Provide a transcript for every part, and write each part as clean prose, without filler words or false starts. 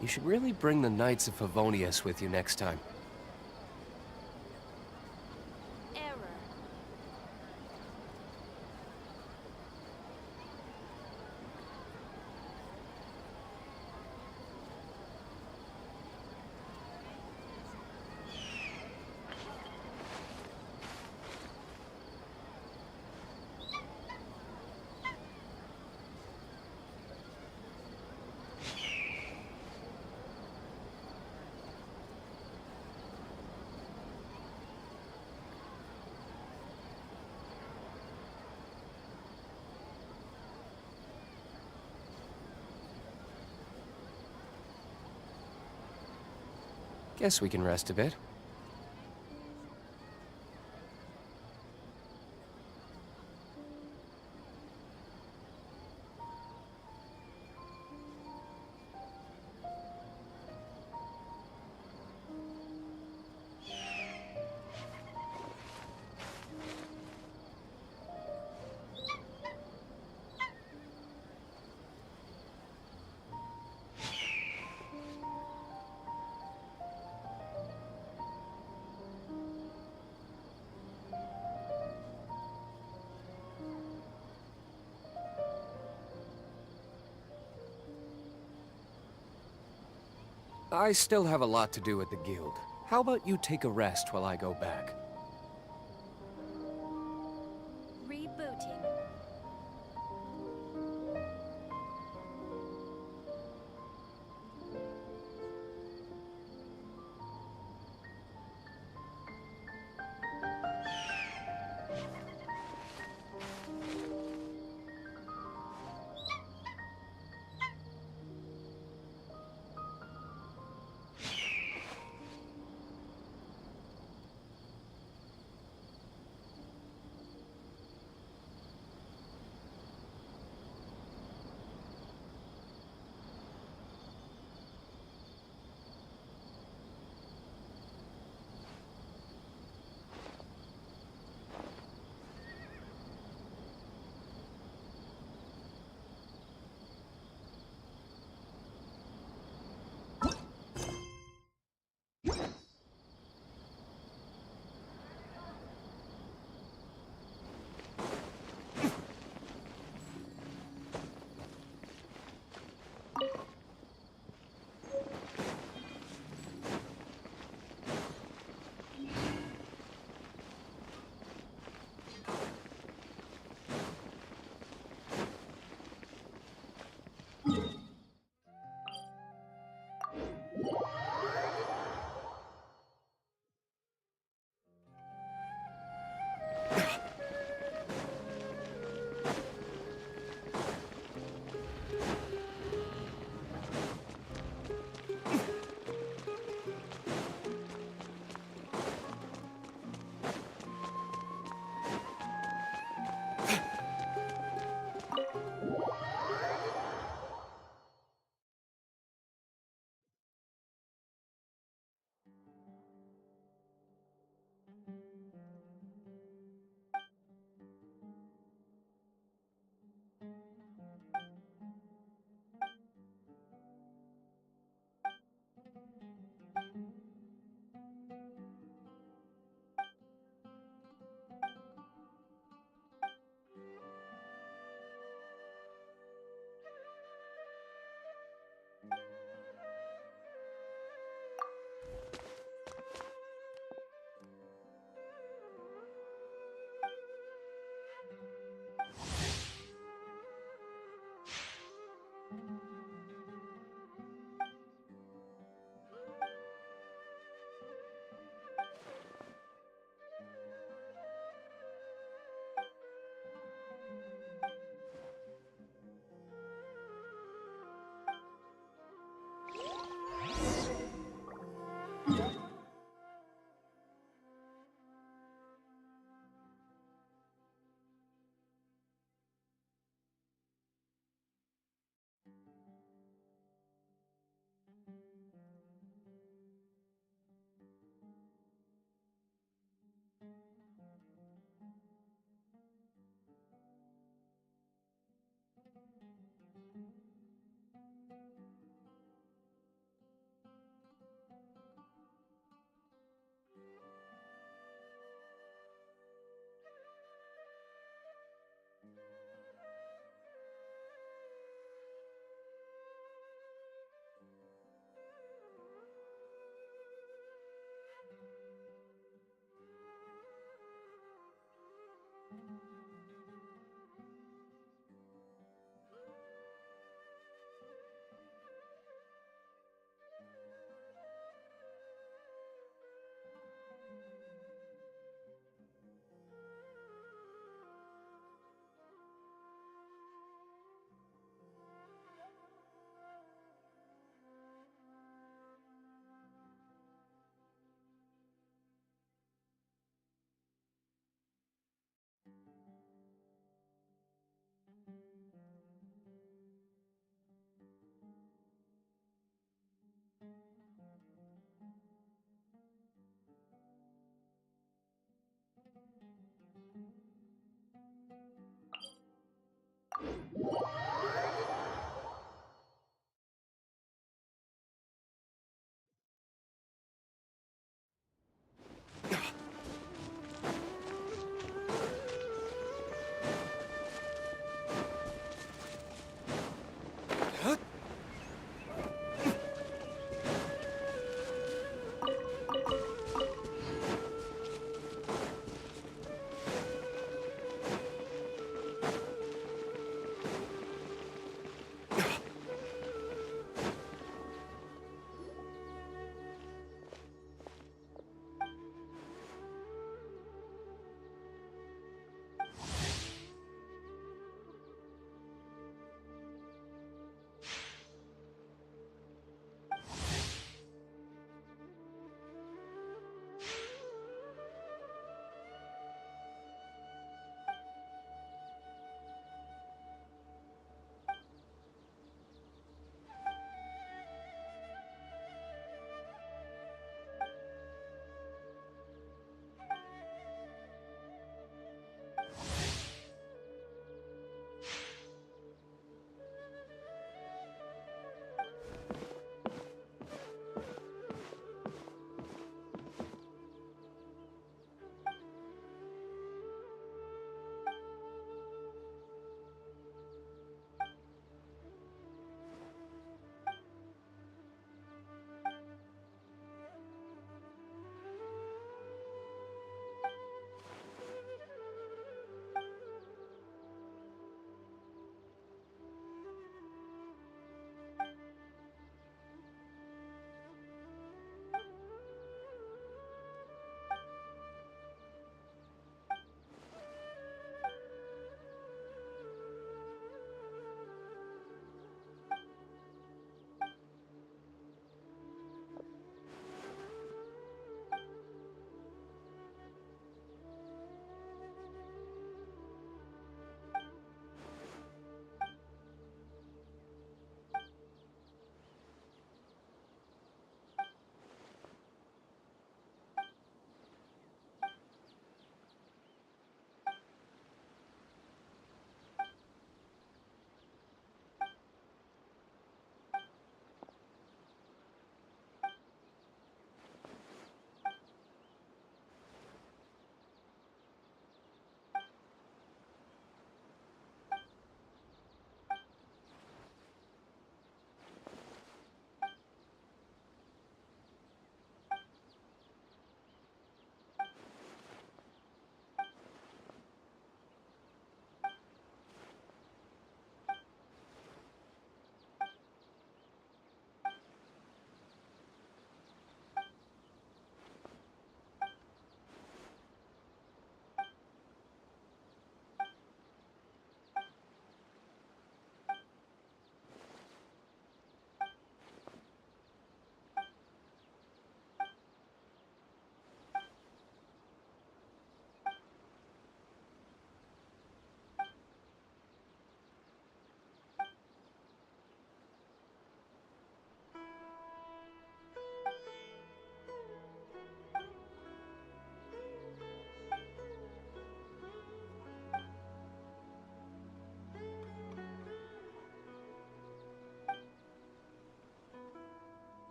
You should really bring the Knights of Favonius with you next time. Error. Guess we can rest a bit. I still have a lot to do at the guild. How about you take a rest while I go back? Rebooting.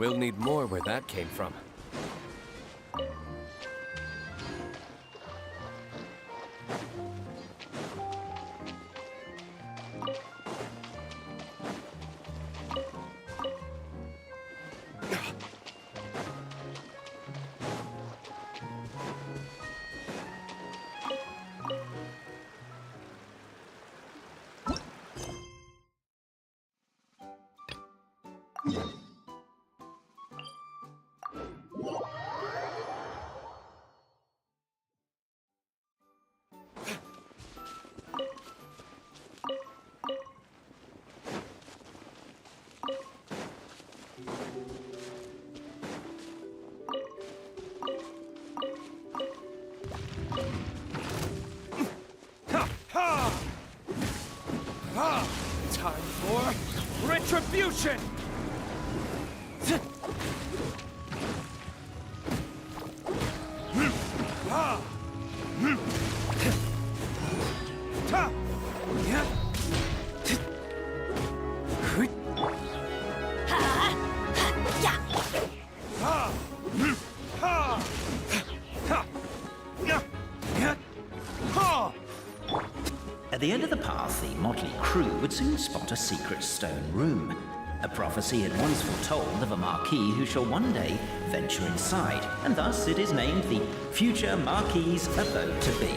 We'll need more where that came from. Time for retribution! At the end of the path, the motley crew would soon spot a secret stone room. A prophecy had once foretold of a Marquis who shall one day venture inside, and thus it is named the future Marquis's abode to be.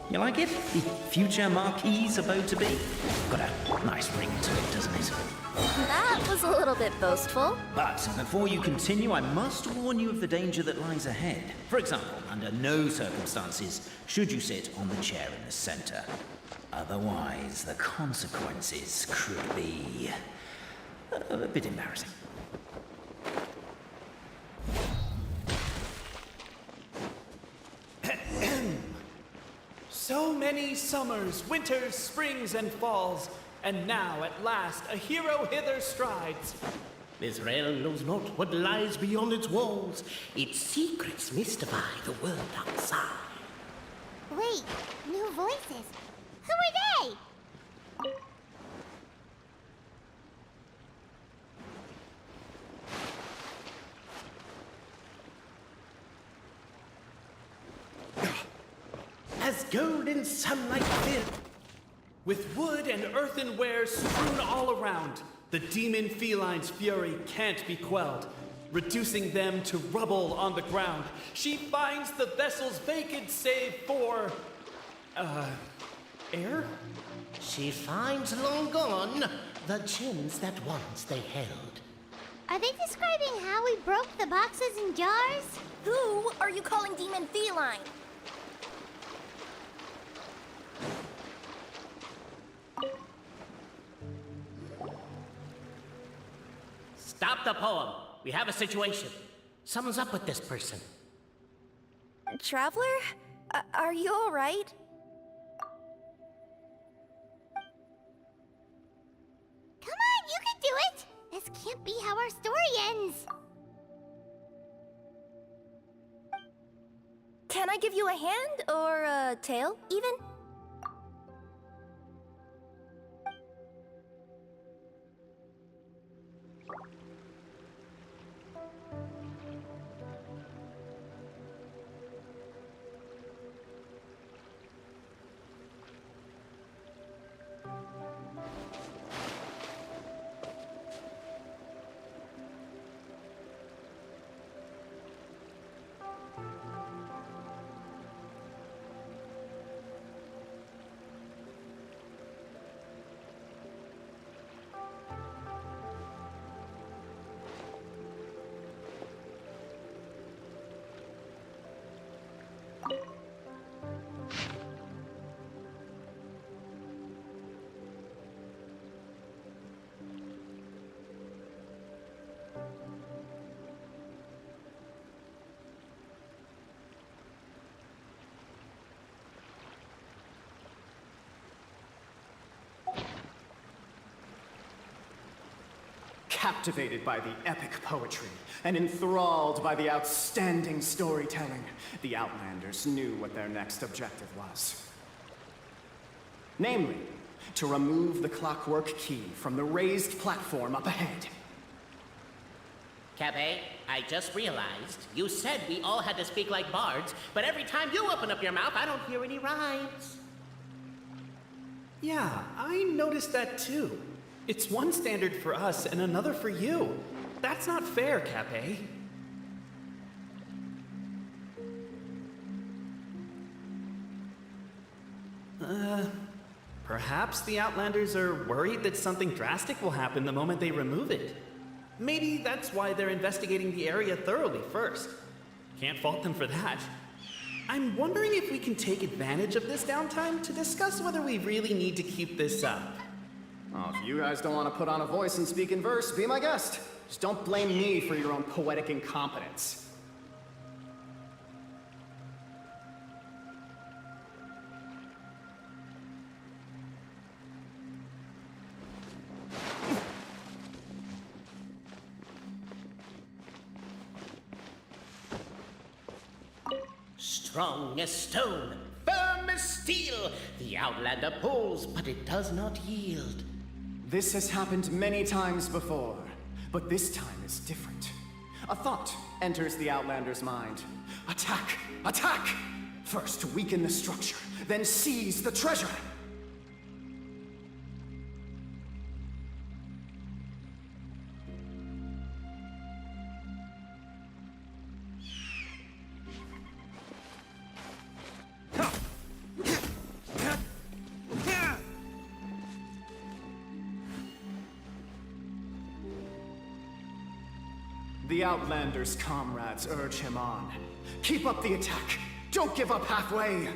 You like it? The future Marquis's abode to be? Got a nice ring to it, doesn't it? That was a little bit boastful. But before you continue, I must warn you of the danger that lies ahead. For example, under no circumstances should you sit on the chair in the center. Otherwise, the consequences could be a bit embarrassing. So many summers, winters, springs, and falls, and now at last a hero hither strides. This realm knows not what lies beyond its walls. Its secrets mystify the world outside. Wait, new voices. Who are they? As golden sunlight filled. With wood and earthenware strewn all around, the demon feline's fury can't be quelled. Reducing them to rubble on the ground, she finds the vessel's vacant save for... air? She finds long gone the gems that once they held. Are they describing how we broke the boxes and jars? Who are you calling demon feline? Stop the poem. We have a situation. Something's up with this person. Traveler? Are you all right? Come on, you can do it! This can't be how our story ends. Can I give you a hand or a tail, even? Captivated by the epic poetry and enthralled by the outstanding storytelling, the Outlanders knew what their next objective was. Namely, to remove the clockwork key from the raised platform up ahead. Cafe, I just realized you said we all had to speak like bards, but every time you open up your mouth, I don't hear any rhymes. Yeah, I noticed that too. It's one standard for us and another for you. That's not fair, Cape. Perhaps the Outlanders are worried that something drastic will happen the moment they remove it. Maybe that's why they're investigating the area thoroughly first. Can't fault them for that. I'm wondering if we can take advantage of this downtime to discuss whether we really need to keep this up. Oh, if you guys don't want to put on a voice and speak in verse, be my guest. Just don't blame me for your own poetic incompetence. Strong as stone, firm as steel, the Outlander pulls, but it does not yield. This has happened many times before, but this time is different. A thought enters the Outlander's mind. Attack! Attack! First weaken the structure, then seize the treasure! The Outlander's comrades urge him on. Keep up the attack! Don't give up halfway!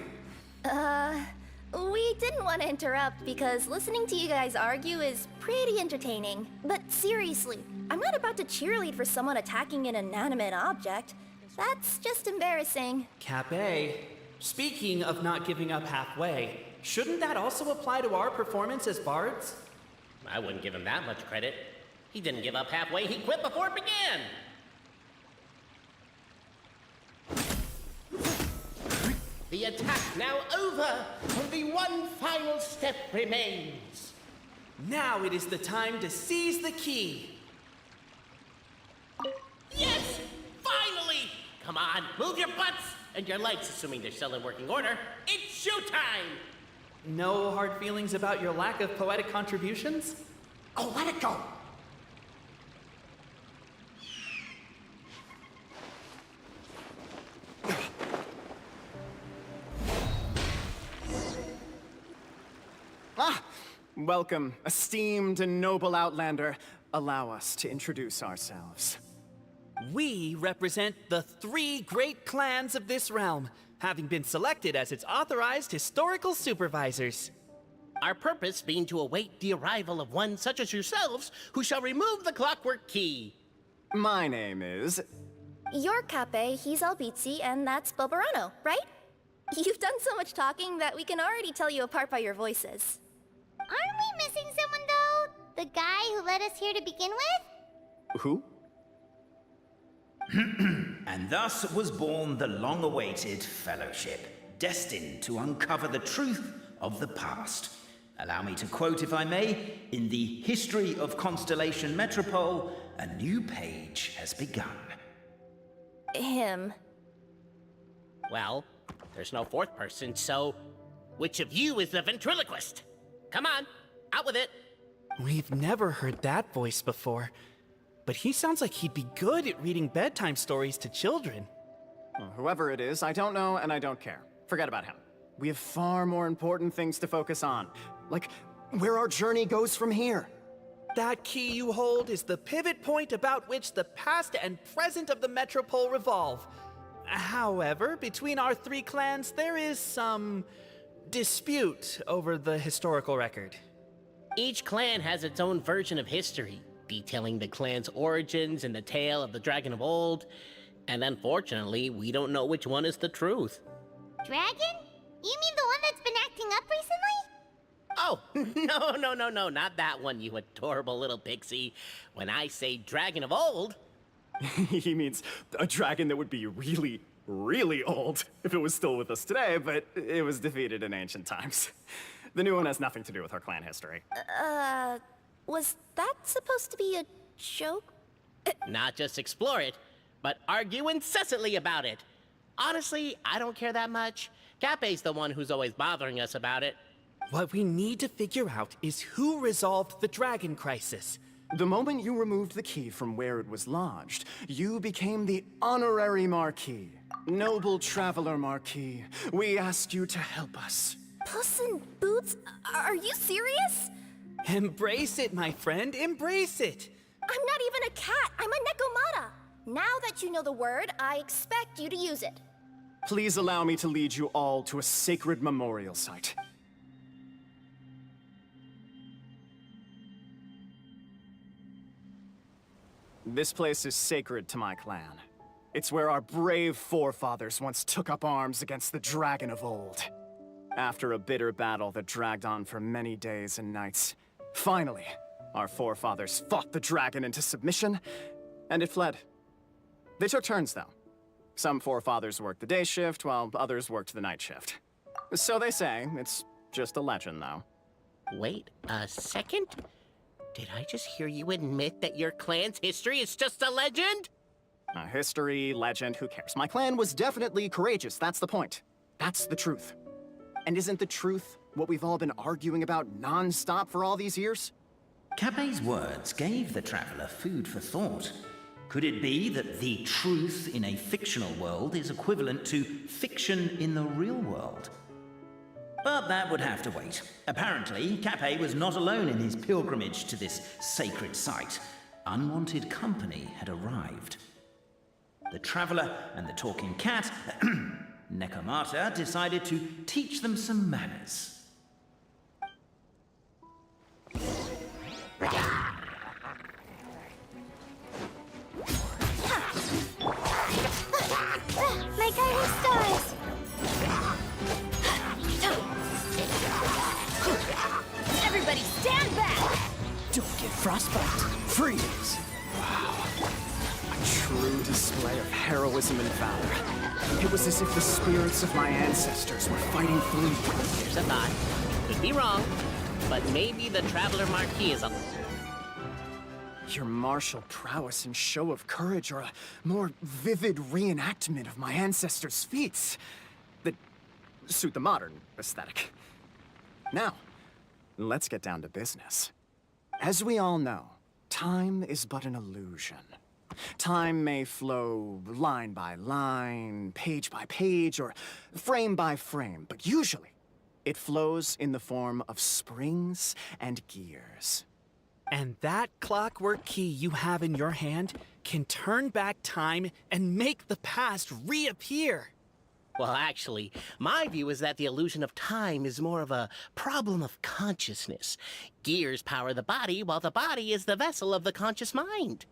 We didn't want to interrupt because listening to you guys argue is pretty entertaining. But seriously, I'm not about to cheerlead for someone attacking an inanimate object. That's just embarrassing. Cape, speaking of not giving up halfway, shouldn't that also apply to our performance as bards? I wouldn't give him that much credit. He didn't give up halfway, he quit before it began! The attack now over! Only one final step remains! Now it is the time to seize the key! Yes! Finally! Come on, move your butts! And your lights, assuming they're still in working order. It's showtime! No hard feelings about your lack of poetic contributions? Oh, let it go! Welcome, esteemed and noble Outlander. Allow us to introduce ourselves. We represent the 3 great clans of this realm, having been selected as its authorized historical supervisors. Our purpose being to await the arrival of one such as yourselves who shall remove the clockwork key. My name is... You're Cape, he's Albizzi, and that's Bobarano, right? You've done so much talking that we can already tell you apart by your voices. Aren't we missing someone, though? The guy who led us here to begin with? Who? And thus was born the long-awaited Fellowship, destined to uncover the truth of the past. Allow me to quote, if I may, in the history of Constellation Metropole, a new page has begun. Him. Well, there's no fourth person, so which of you is the ventriloquist? Come on, out with it. We've never heard that voice before, but he sounds like he'd be good at reading bedtime stories to children. Well, whoever it is, I don't know and I don't care. Forget about him. We have far more important things to focus on, like where our journey goes from here. That key you hold is the pivot point about which the past and present of the Metropole revolve. However, between our 3 clans, there is some dispute over the historical record. Each clan has its own version of history, detailing the clan's origins and the tale of the dragon of old, and unfortunately, we don't know which one is the truth. Dragon? You mean the one that's been acting up recently? Oh, no, not that one, you adorable little pixie. When I say dragon of old... He means a dragon that would be really, really old if it was still with us today, but it was defeated in ancient times. The new one has nothing to do with our clan history. Was that supposed to be a joke? Not just explore it, but argue incessantly about it. Honestly, I don't care that much. Cape's the one who's always bothering us about it. What we need to figure out is who resolved the dragon crisis. The moment you removed the key from where it was lodged, you became the honorary Marquis. Noble traveler Marquis, we ask you to help us. Puss in Boots? Are you serious? Embrace it, my friend, embrace it! I'm not even a cat, I'm a Nekomata. Now that you know the word, I expect you to use it. Please allow me to lead you all to a sacred memorial site. This place is sacred to my clan. It's where our brave forefathers once took up arms against the dragon of old. After a bitter battle that dragged on for many days and nights, finally, our forefathers fought the dragon into submission, and it fled. They took turns, though. Some forefathers worked the day shift, while others worked the night shift. So they say. It's just a legend, though. Wait a second? Did I just hear you admit that your clan's history is just a legend? History, legend, who cares? My clan was definitely courageous, that's the point. That's the truth. And isn't the truth what we've all been arguing about non-stop for all these years? Cape's words gave the traveler food for thought. Could it be that the truth in a fictional world is equivalent to fiction in the real world? But that would have to wait. Apparently, Cape was not alone in his pilgrimage to this sacred site. Unwanted company had arrived. The traveler and the talking cat, Nekomata, decided to teach them some manners. My guiding stars! Everybody stand back! Don't get frostbite. Freeze! Wow. A true display of heroism and valor. It was as if the spirits of my ancestors were fighting through. Here's a thought. Could be wrong, but maybe the Traveler Marquis is a... Your martial prowess and show of courage are a more vivid reenactment of my ancestors' feats that suit the modern aesthetic. Now, let's get down to business. As we all know, time is but an illusion. Time may flow line by line, page by page, or frame by frame, but usually it flows in the form of springs and gears. And that clockwork key you have in your hand can turn back time and make the past reappear. Well, actually, my view is that the illusion of time is more of a problem of consciousness. Gears power the body, while the body is the vessel of the conscious mind.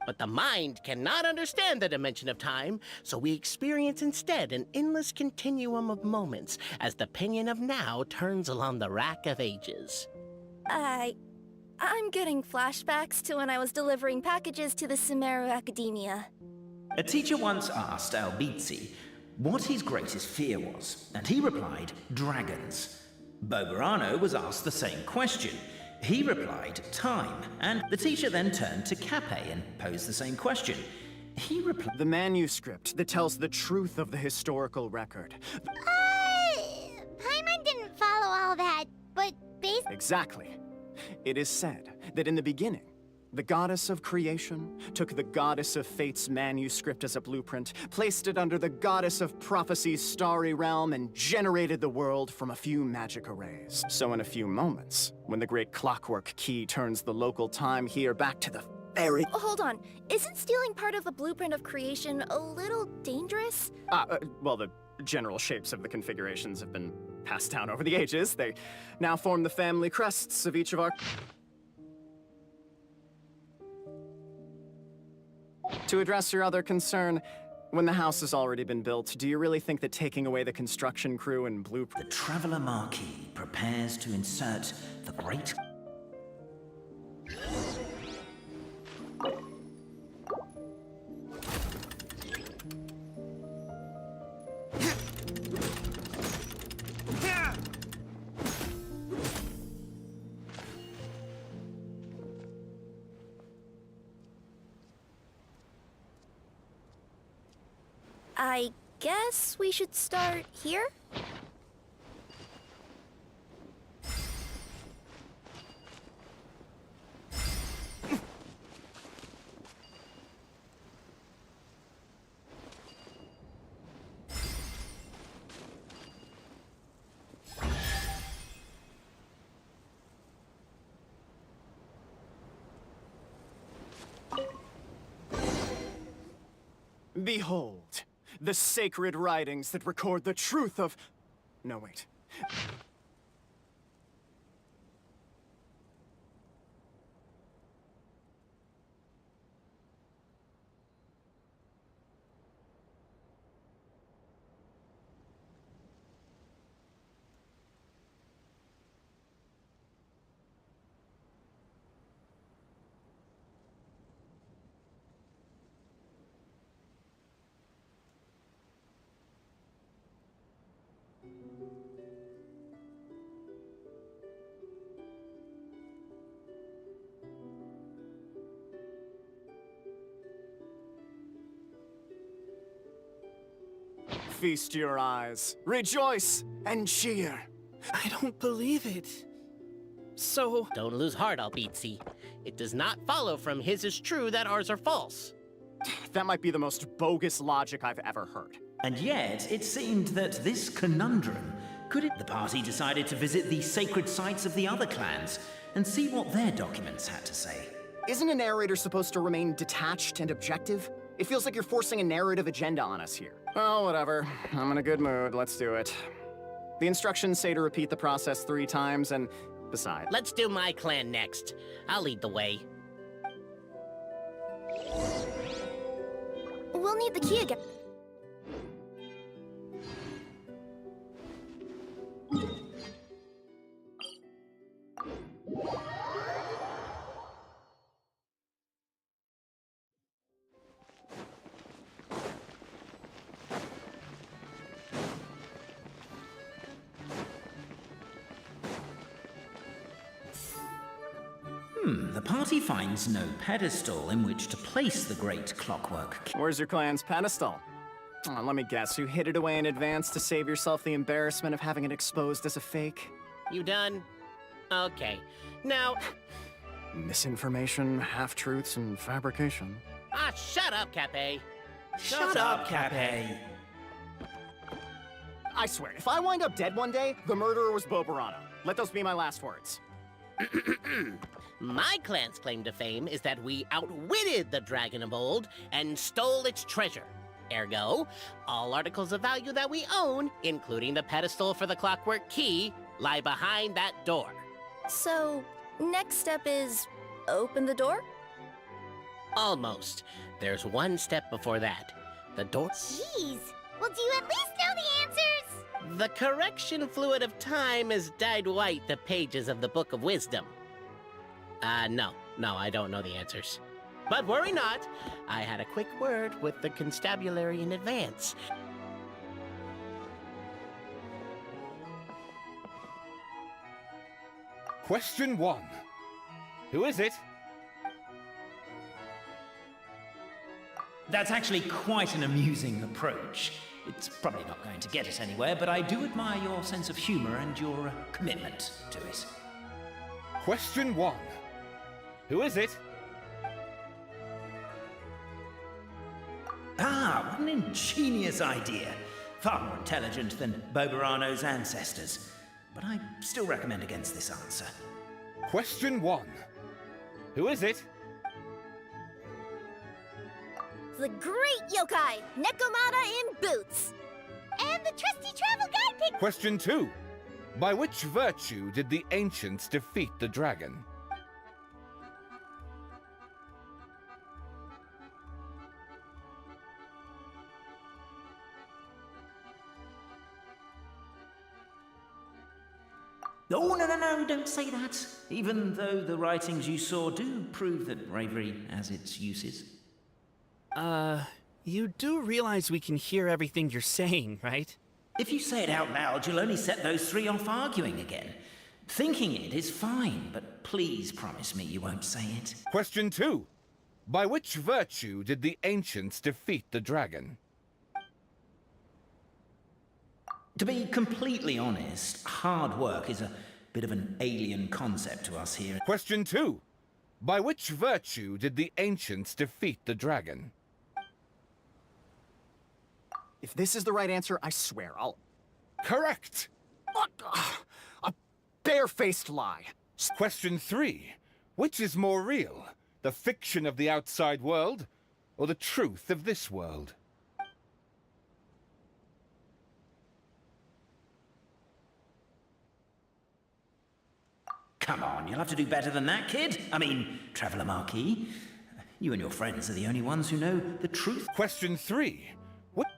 But the mind cannot understand the dimension of time, so we experience instead an endless continuum of moments as the pinion of now turns along the rack of ages. I'm getting flashbacks to when I was delivering packages to the Sumeru Academia. A teacher once asked Albizzi what his greatest fear was, and he replied, dragons. Boberano was asked the same question. He replied, time, and the teacher then turned to Cape and posed the same question. He replied, The manuscript that tells the truth of the historical record. Paimon didn't follow all that, but basically... Exactly. It is said that in the beginning, the goddess of creation took the goddess of fate's manuscript as a blueprint, placed it under the goddess of prophecy's starry realm, and generated the world from a few magic arrays. So in a few moments, when the great clockwork key turns the local time here back to the very... Hold on, isn't stealing part of the blueprint of creation a little dangerous? Well, the general shapes of the configurations have been passed down over the ages. They now form the family crests of each of our... To address your other concern, when the house has already been built, do you really think that taking away the construction crew and blueprint... the Traveler Marquis prepares to insert the great... I guess we should start here? Behold, the sacred writings that record the truth of... No, wait. Feast your eyes, rejoice, and cheer. I don't believe it. So, Don't lose heart, Albizzi. It does not follow from his is true that ours are false. That might be the most bogus logic I've ever heard. And yet, it seemed that this conundrum could it. The party decided to visit the sacred sites of the other clans and see what their documents had to say. Isn't a narrator supposed to remain detached and objective? It feels like you're forcing a narrative agenda on us here. Oh, whatever. I'm in a good mood. Let's do it. The instructions say to repeat the process 3 times, and besides... Let's do my clan next. I'll lead the way. We'll need the key again. The party finds no pedestal in which to place the great clockwork key. Where's your clan's pedestal? Oh, let me guess, you hid it away in advance to save yourself the embarrassment of having it exposed as a fake? You done? Okay. Now... Misinformation, half-truths, and fabrication. Ah, shut up, Cape. Shut up, Cape. I swear, if I wind up dead one day, the murderer was Boberano. Let those be my last words. My clan's claim to fame is that we outwitted the Dragon of Old and stole its treasure. Ergo, all articles of value that we own, including the pedestal for the clockwork key, lie behind that door. So, next step is open the door? Almost. There's one step before that. The door... Jeez. Well, do you at least know the answers? The correction fluid of time has dyed white the pages of the Book of Wisdom. No, I don't know the answers. But worry not, I had a quick word with the constabulary in advance. Question 1. Who is it? That's actually quite an amusing approach. It's probably not going to get us anywhere, but I do admire your sense of humor and your commitment to it. Question 1. Who is it? Ah, what an ingenious idea. Far more intelligent than Boberano's ancestors. But I still recommend against this answer. Question 1. Who is it? The great yokai, Nekomata in boots. And the trusty travel guide pick. Question 2. By which virtue did the ancients defeat the dragon? Oh, no, don't say that. Even though the writings you saw do prove that bravery has its uses. you do realize we can hear everything you're saying, right? If you say it out loud, you'll only set those 3 off arguing again. Thinking it is fine, but please promise me you won't say it. Question 2. By which virtue did the ancients defeat the dragon? To be completely honest, hard work is a bit of an alien concept to us here. Question 2. By which virtue did the ancients defeat the dragon? If this is the right answer, I swear I'll... Correct! What? A barefaced lie. Question 3. Which is more real? The fiction of the outside world, or the truth of this world? Come on, you'll have to do better than that, kid. I mean, Traveller Marquis. You and your friends are the only ones who know the truth. Question 3. What?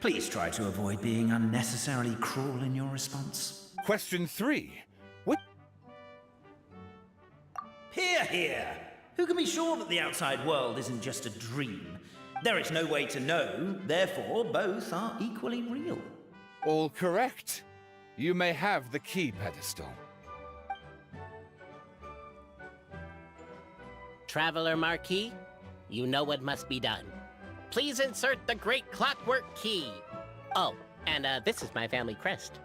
Please try to avoid being unnecessarily cruel in your response. Question 3. What? Hear, hear! Who can be sure that the outside world isn't just a dream? There is no way to know, therefore both are equally real. All correct. You may have the key pedestal. Traveler Marquis, you know what must be done. Please insert the great clockwork key. Oh, and this is my family crest.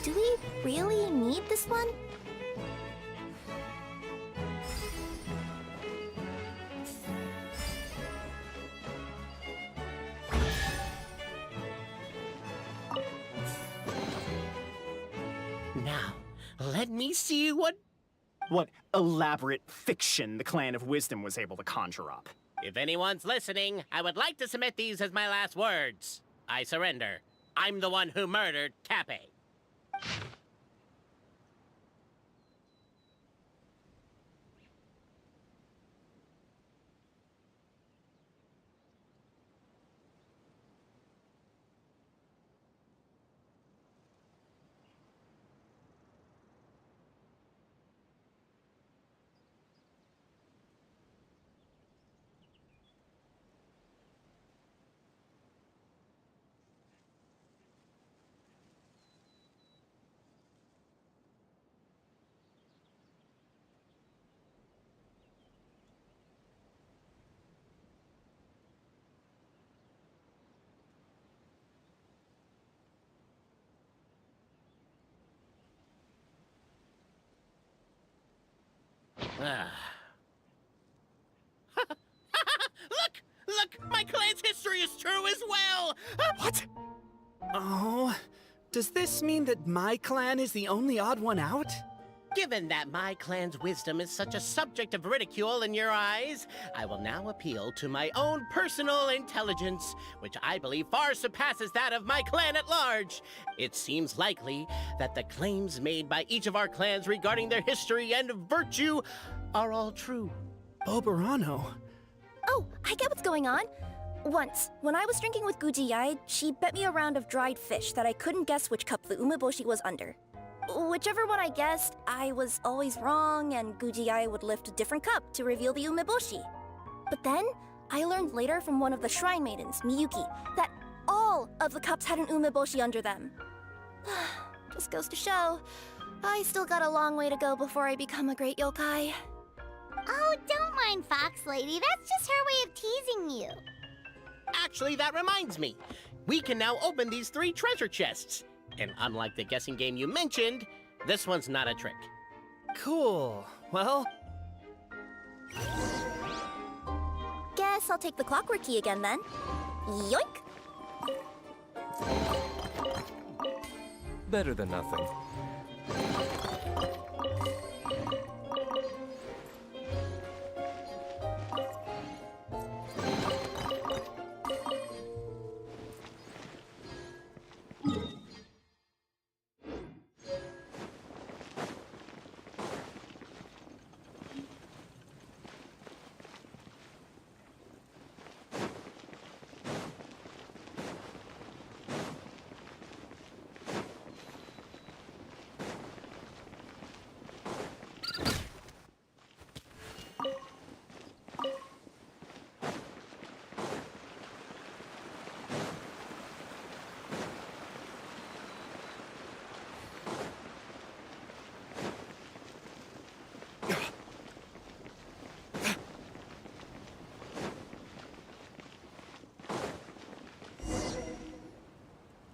Do we really need this one? Now, let me see what elaborate fiction the Clan of Wisdom was able to conjure up. If anyone's listening, I would like to submit these as my last words. I surrender. I'm the one who murdered Tappy. Look! My clan's history is true as well! What? Oh, does this mean that my clan is the only odd one out? Given that my clan's wisdom is such a subject of ridicule in your eyes, I will now appeal to my own personal intelligence, which I believe far surpasses that of my clan at large. It seems likely that the claims made by each of our clans regarding their history and virtue are all true. Boberano. Oh, I get what's going on. Once, when I was drinking with Gujiyai, she bet me a round of dried fish that I couldn't guess which cup the umeboshi was under. Whichever one I guessed, I was always wrong, and Gujiyai would lift a different cup to reveal the umeboshi. But then, I learned later from one of the shrine maidens, Miyuki, that all of the cups had an umeboshi under them. Just goes to show, I still got a long way to go before I become a great yokai. Oh, don't mind Fox Lady. That's just her way of teasing you. Actually, that reminds me. We can now open these 3 treasure chests. And unlike the guessing game you mentioned, this one's not a trick. Cool. Well... Guess I'll take the clockwork key again then. Yoink! Better than nothing.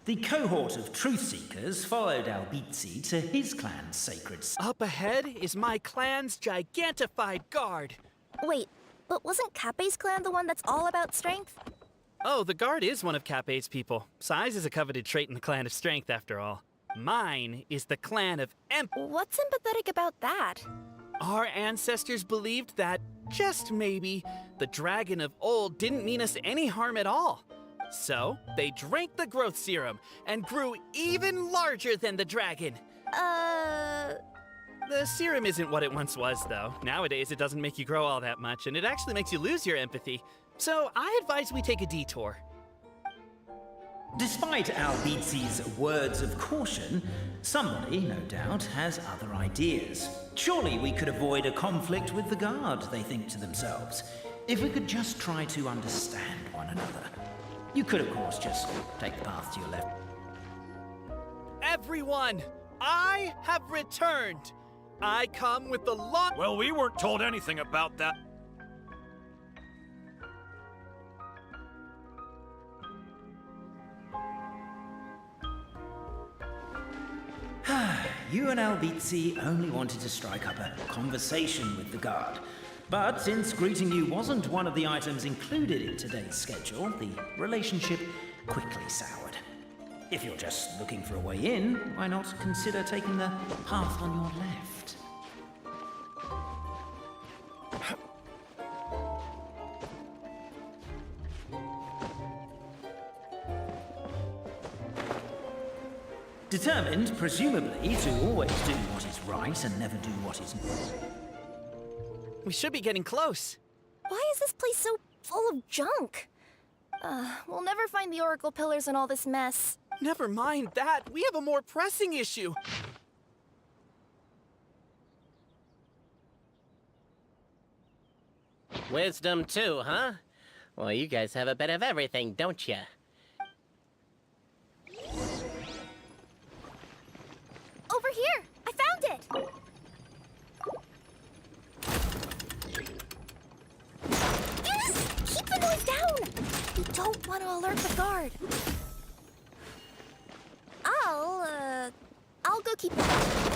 The cohort of truth-seekers followed Albizzi to his clan's sacred site. Up ahead is my clan's gigantified guard. Wait, but wasn't Kappe's clan the one that's all about strength? Oh, the guard is one of Kappe's people. Size is a coveted trait in the clan of strength, after all. Mine is the clan of What's sympathetic about that? Our ancestors believed that, just maybe, the dragon of old didn't mean us any harm at all. So, they drank the growth serum and grew even larger than the dragon. The serum isn't what it once was, though. Nowadays, it doesn't make you grow all that much, and it actually makes you lose your empathy. So, I advise we take a detour. Despite Albizzi's words of caution, somebody, no doubt, has other ideas. Surely we could avoid a conflict with the guard, they think to themselves, if we could just try to understand one another. You could, of course, just take the path to your left. Everyone, I have returned. I come with the long... Well, we weren't told anything about that. You and Albizzi only wanted to strike up a conversation with the guard. But since greeting you wasn't one of the items included in today's schedule, the relationship quickly soured. If you're just looking for a way in, why not consider taking the path on your left? Determined, presumably, to always do what is right and never do what is not. We should be getting close. Why is this place so full of junk? We'll never find the Oracle pillars in all this mess. Never mind that. We have a more pressing issue. Wisdom too, huh? Well, you guys have a bit of everything, don't you? Over here! I found it! Yes! Keep the noise down! We don't want to alert the guard. I'll go keep that.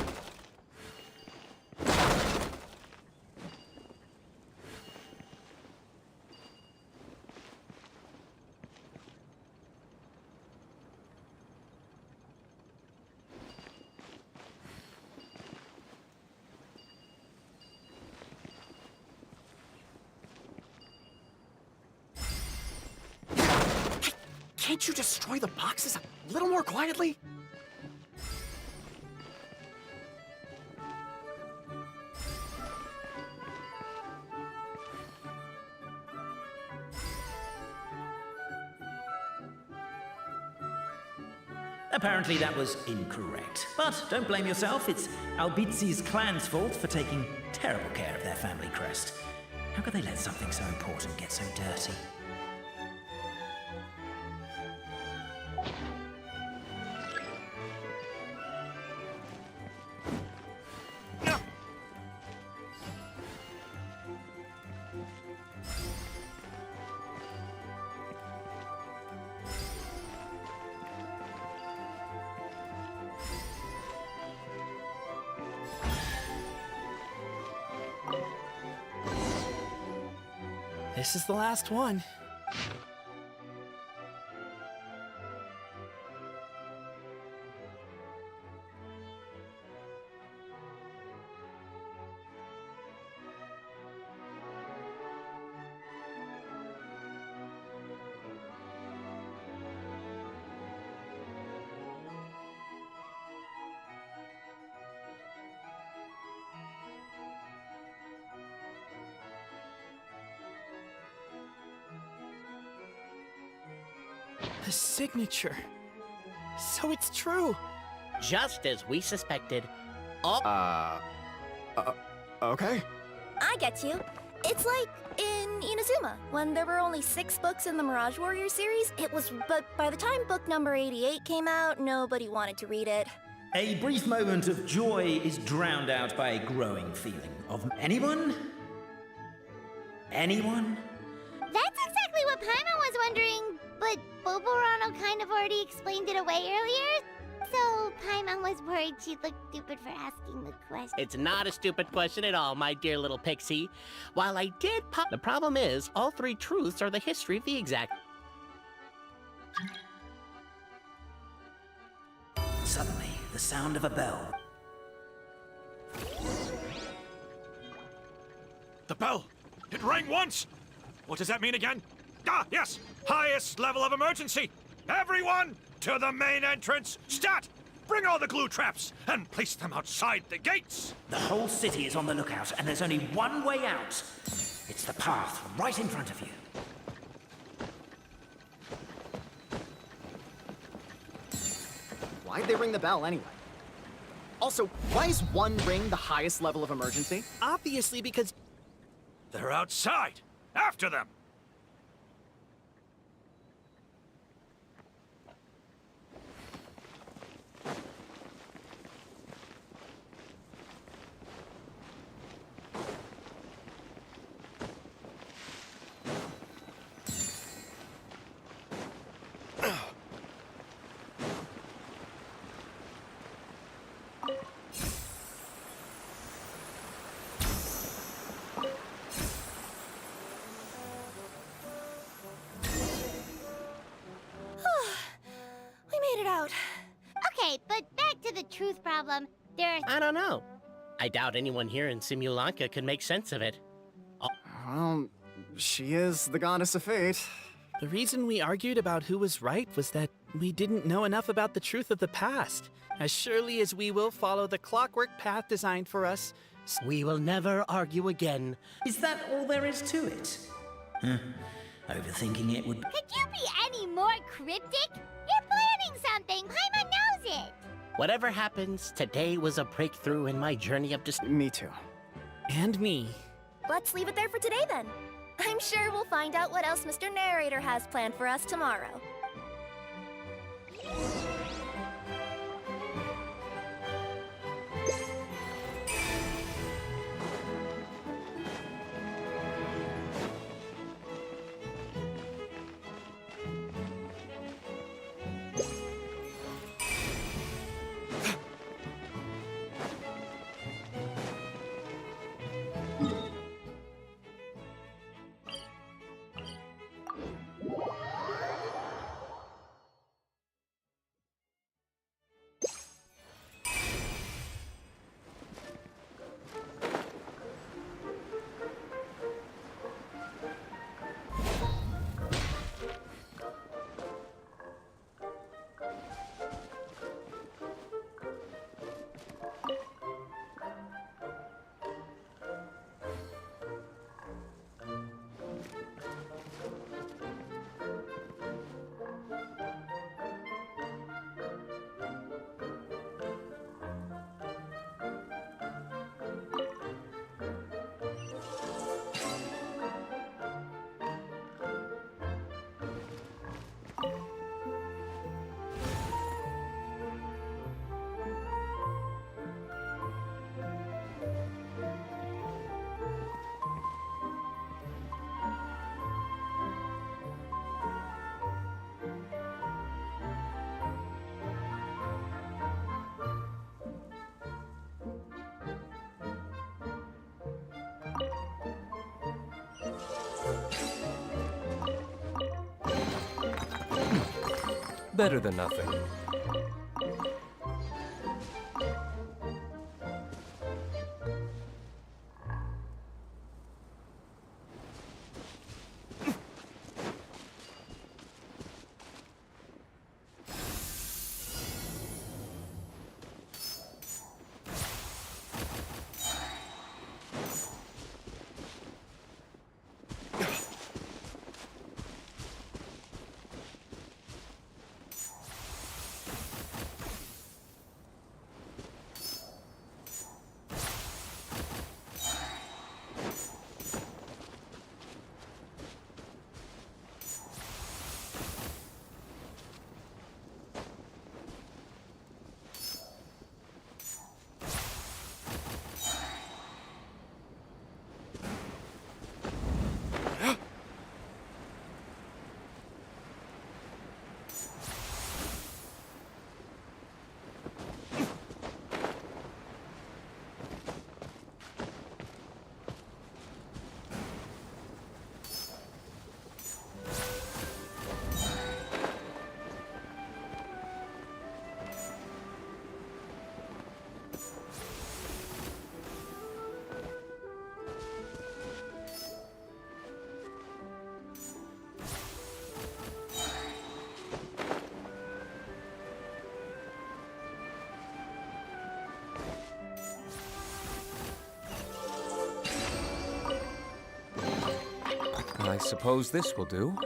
Can't you destroy the boxes a little more quietly? Apparently that was incorrect. But don't blame yourself, it's Albizzi's clan's fault for taking terrible care of their family crest. How could they let something so important get so dirty? This is the last one. The signature. So it's true. Just as we suspected. Okay. I get you. It's like in Inazuma, when there were only 6 books in the Mirage Warrior series. But by the time book number 88 came out, nobody wanted to read it. A brief moment of joy is drowned out by a growing feeling of anyone? Anyone? That's exactly what Paimon was wondering, but but Boborano kind of already explained it away earlier. So Paimon was worried she'd look stupid for asking the question. It's not a stupid question at all, my dear little pixie. While I did pop... The problem is, all three truths are the history of the exact... Suddenly, the sound of a bell. The bell! It rang once! What does that mean again? Ah, yes! Highest level of emergency! Everyone, to the main entrance! Stat! Bring all the glue traps and place them outside the gates! The whole city is on the lookout, and there's only one way out. It's the path right in front of you. Why'd they ring the bell anyway? Also, why is one ring the highest level of emergency? Obviously, because They're outside! After them! We made it out. Okay, but back to the truth problem. There are I don't know. I doubt anyone here in Simulanka could make sense of it. Well, she is the goddess of fate. the reason we argued about who was right was that we didn't know enough about the truth of the past. As surely as we will follow the clockwork path designed for us, We will never argue again. Is that all there is to it? Overthinking it would... Could you be any more cryptic? You're planning something. Paimon knows it. Whatever happens, today was a breakthrough in my journey of Me too. and me. Let's leave it there for today then. I'm sure we'll find out what else Mr. Narrator has planned for us tomorrow. Better than nothing. I suppose this will do.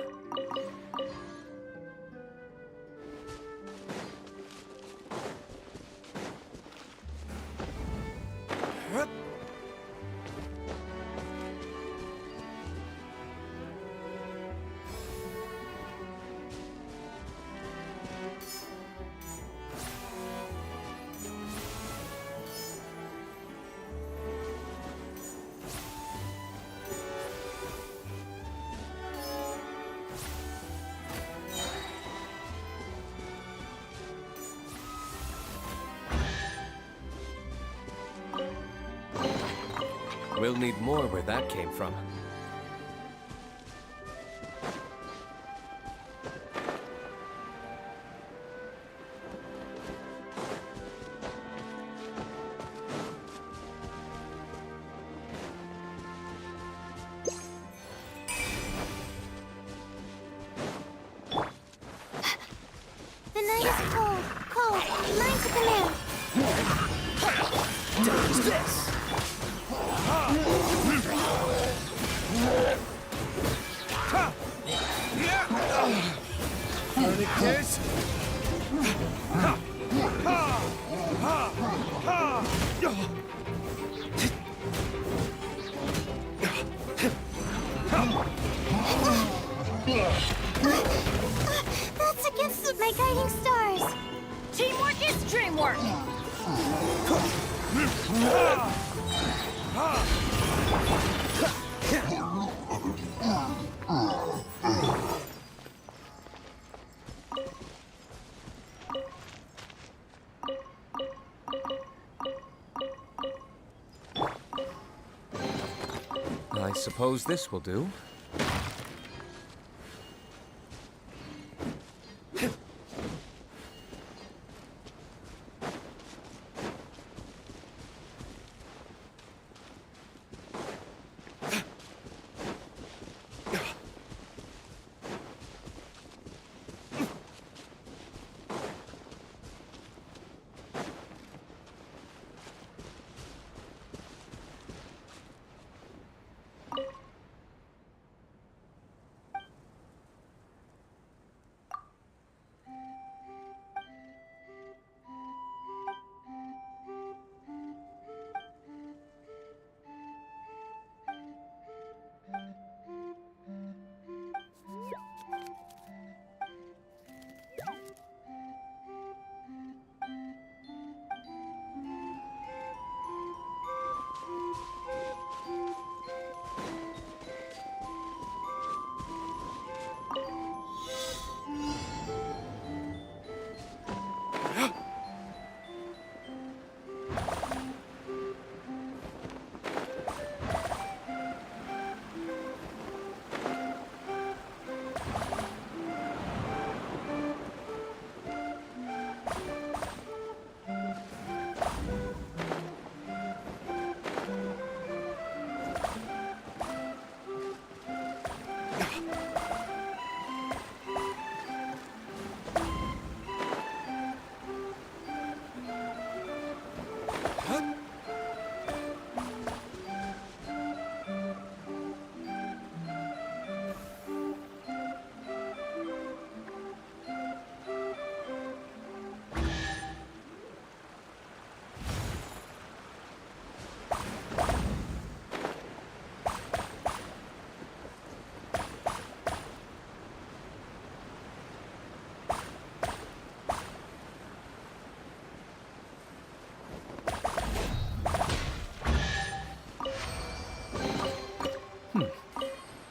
We'll need more where that came from. The night is cold, cold. Mine's the command. Dodge this! That's against my guiding stars. Teamwork is dreamwork! I suppose this will do.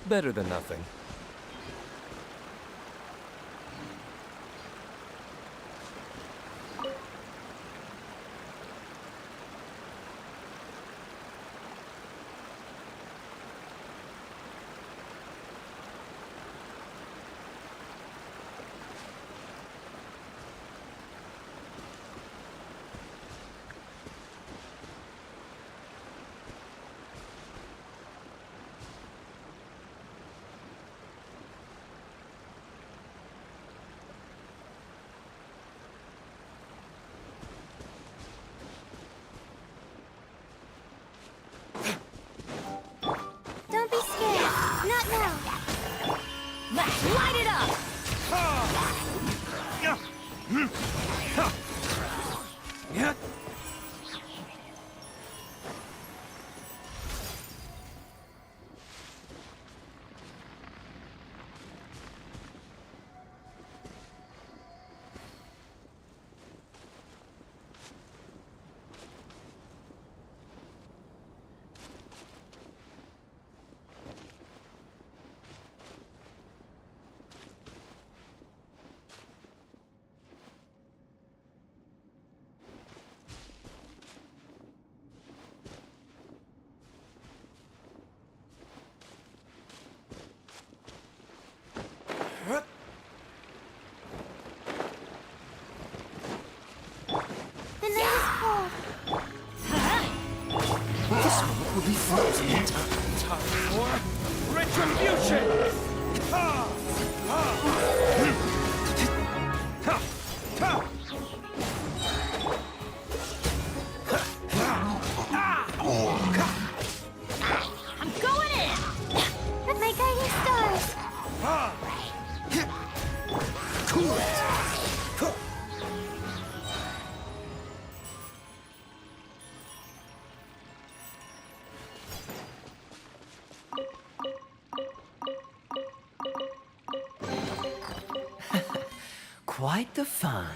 Better than nothing. Don't be scared. Not now. Let's light it up! Yeah. The night is cold. This one will be frozen in time. Time for retribution! I'm going in! My guiding stars. Cool it. Quite the find.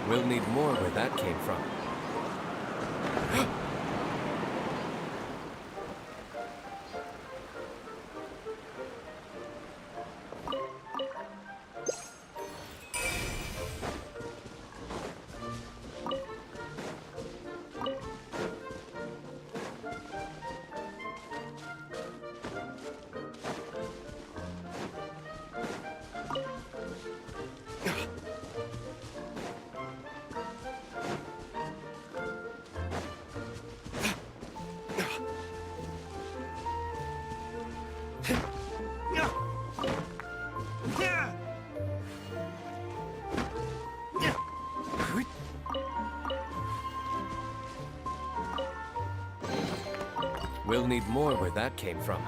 We'll need more where that came from. We'll need more where that came from.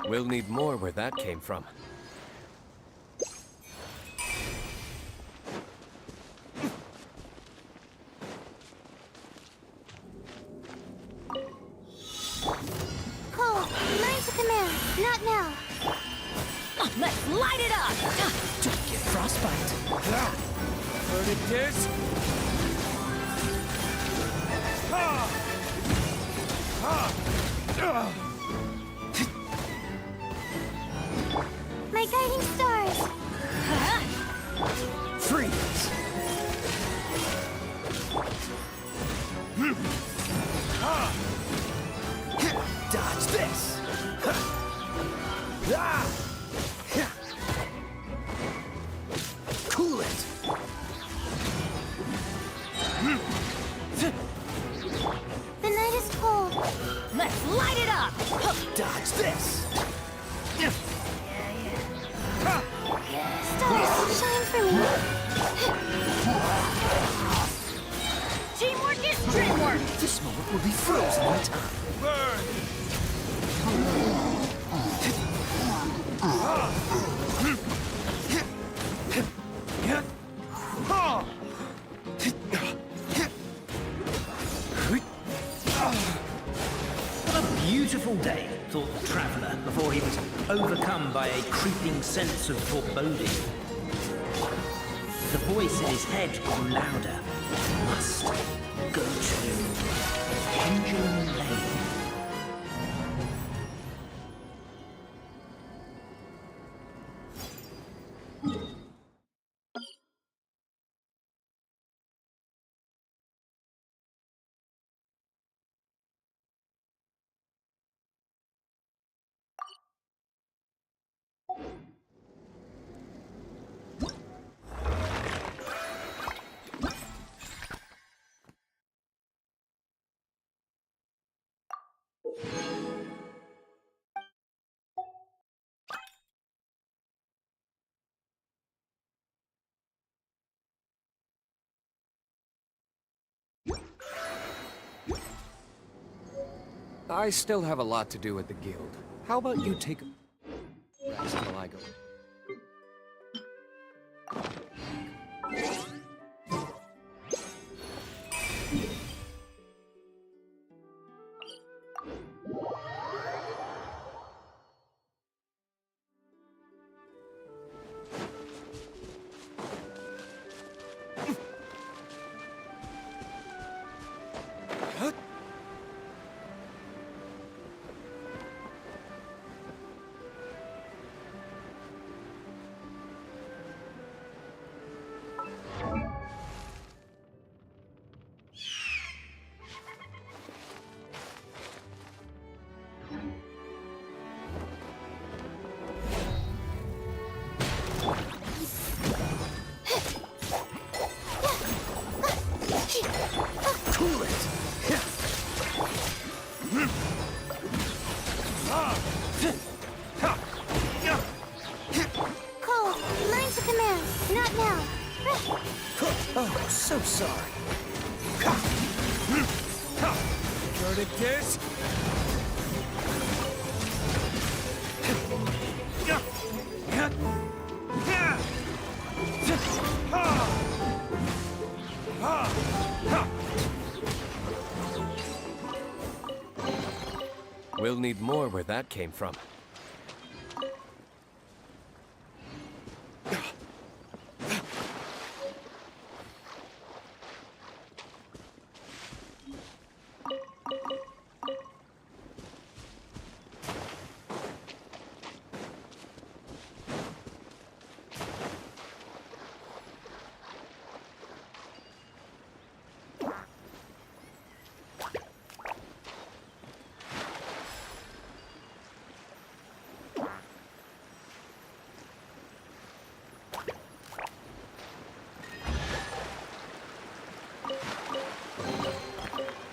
We'll need more where that came from. Cold. Mine to command. Not now. Let's light it up! Don't get frostbite. Heard it is? My guiding stars. Freeze. Dodge this. Cool it. The night is cold. Let's light it up! Dodge this. will be frozen in time. Burn! What a beautiful day, thought the traveller, before he was overcome by a creeping sense of foreboding. The voice in his head grew louder. Must go to Pendulum Lane. I still have a lot to do at the guild. How about you take a rest till I go? Cole, learn to command. Not now. Oh, so sorry. Verdict is... We'll need more where that came from.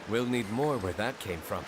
We'll need more where that came from.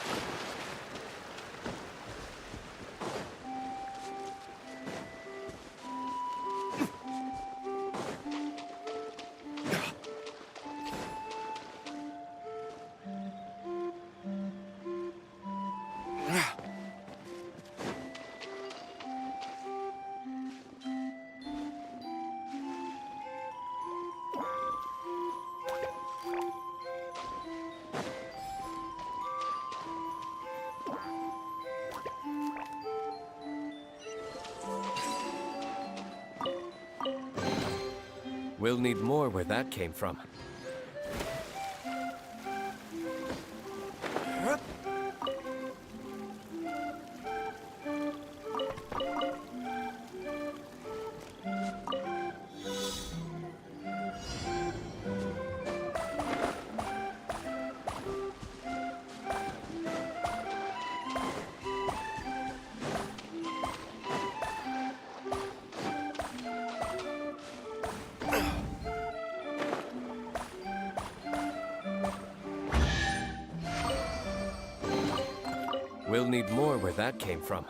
We'll need more where that came from. We'll need more where that came from.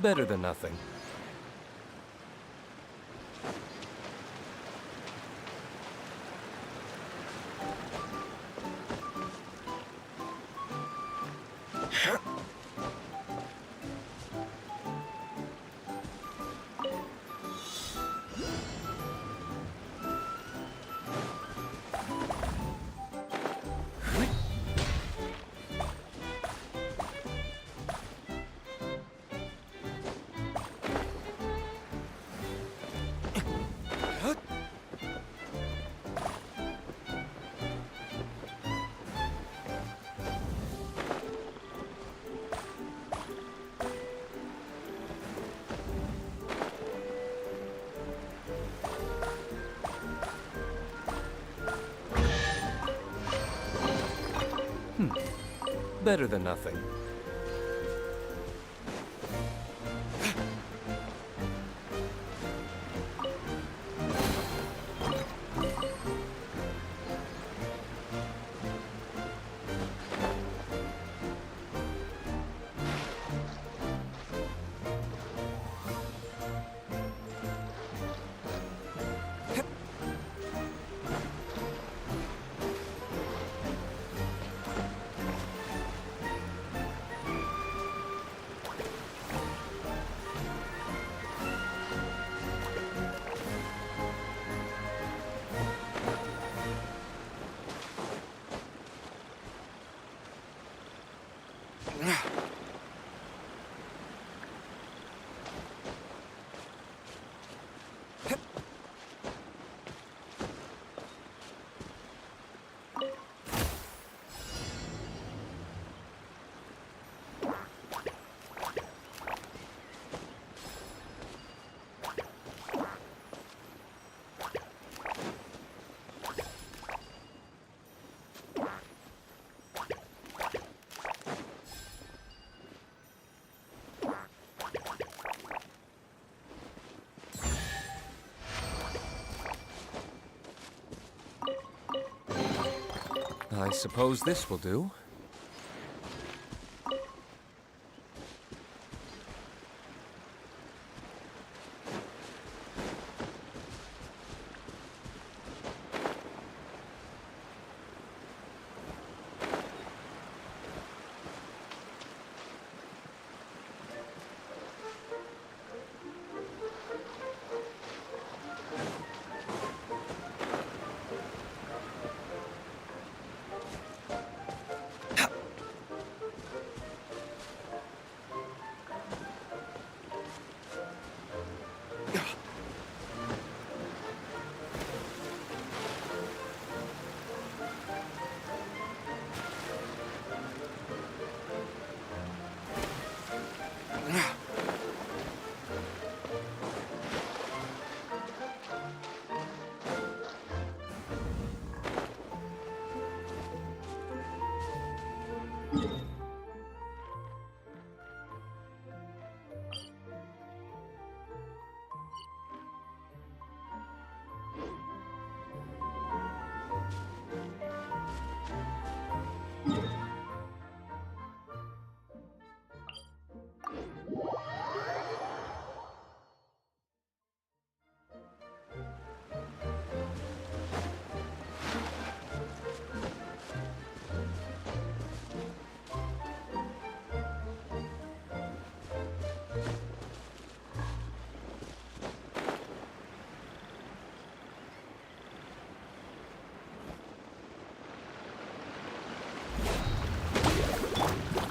Better than nothing. Better than nothing. I suppose this will do.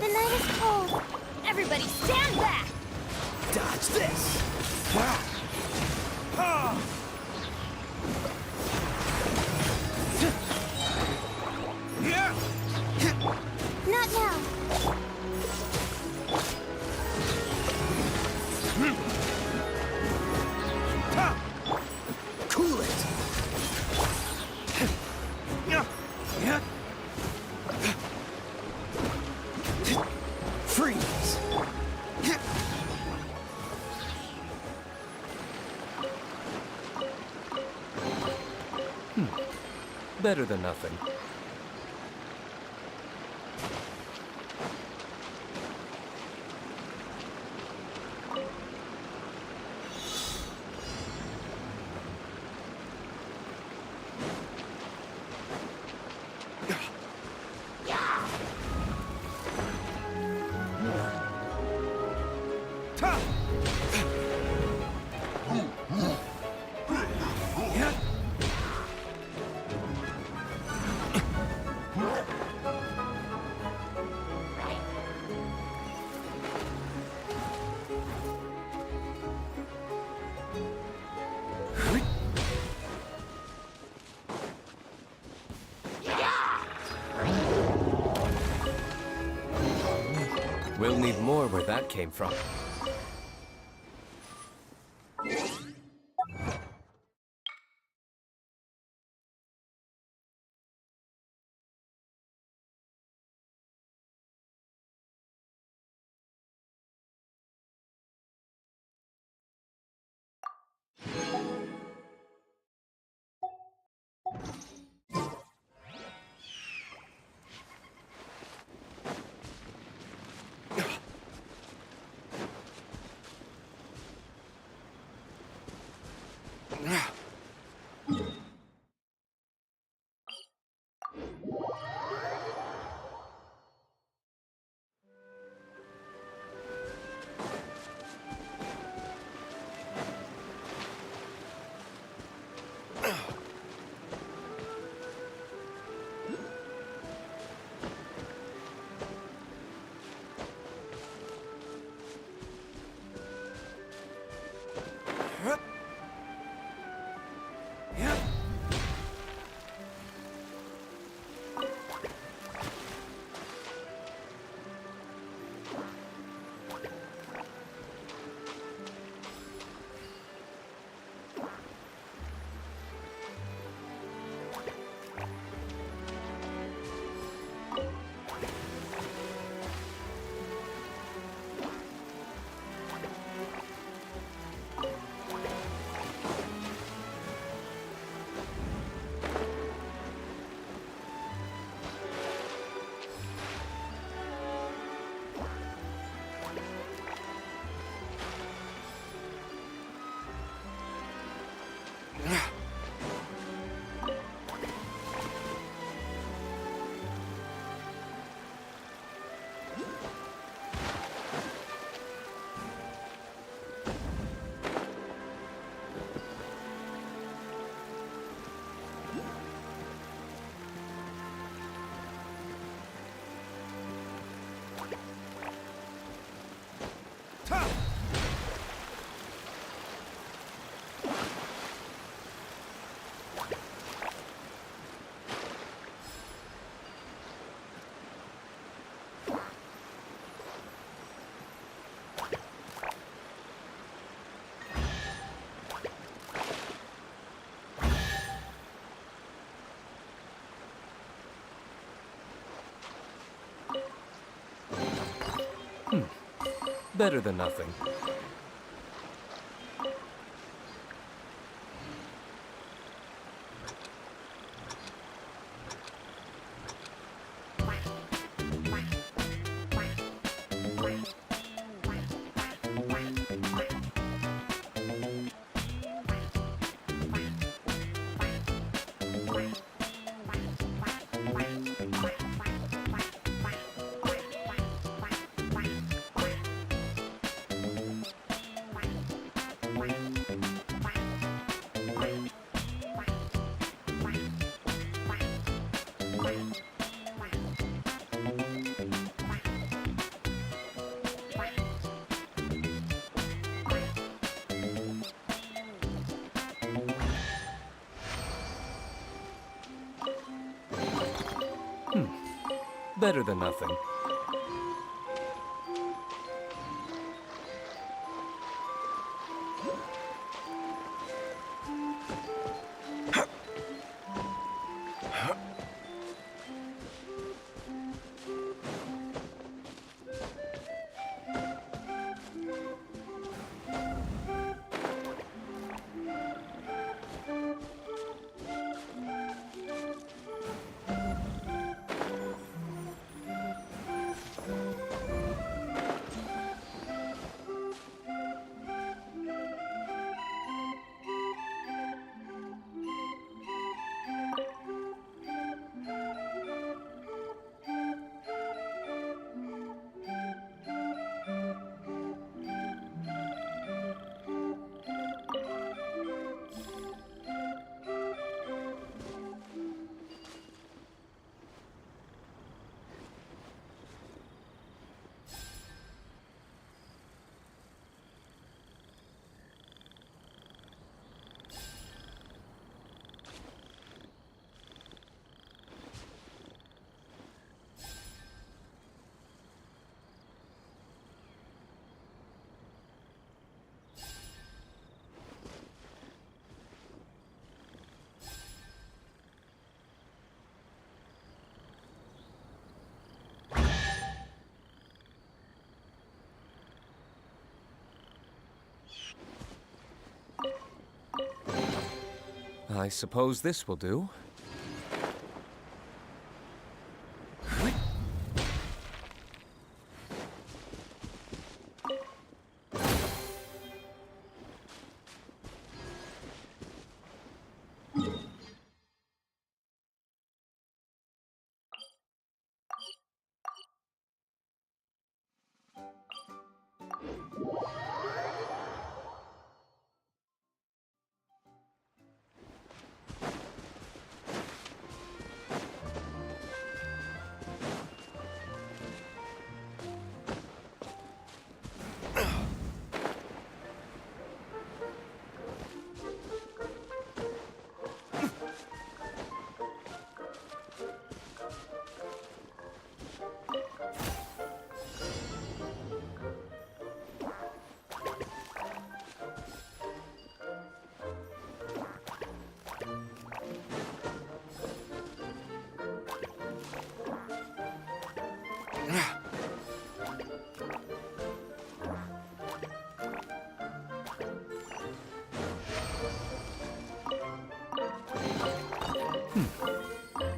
The night is cold. Everybody stand back! Dodge this! Not now. Cool it! Freeze! Better than nothing. sure where that came from. Better than nothing. Better than nothing. I suppose this will do.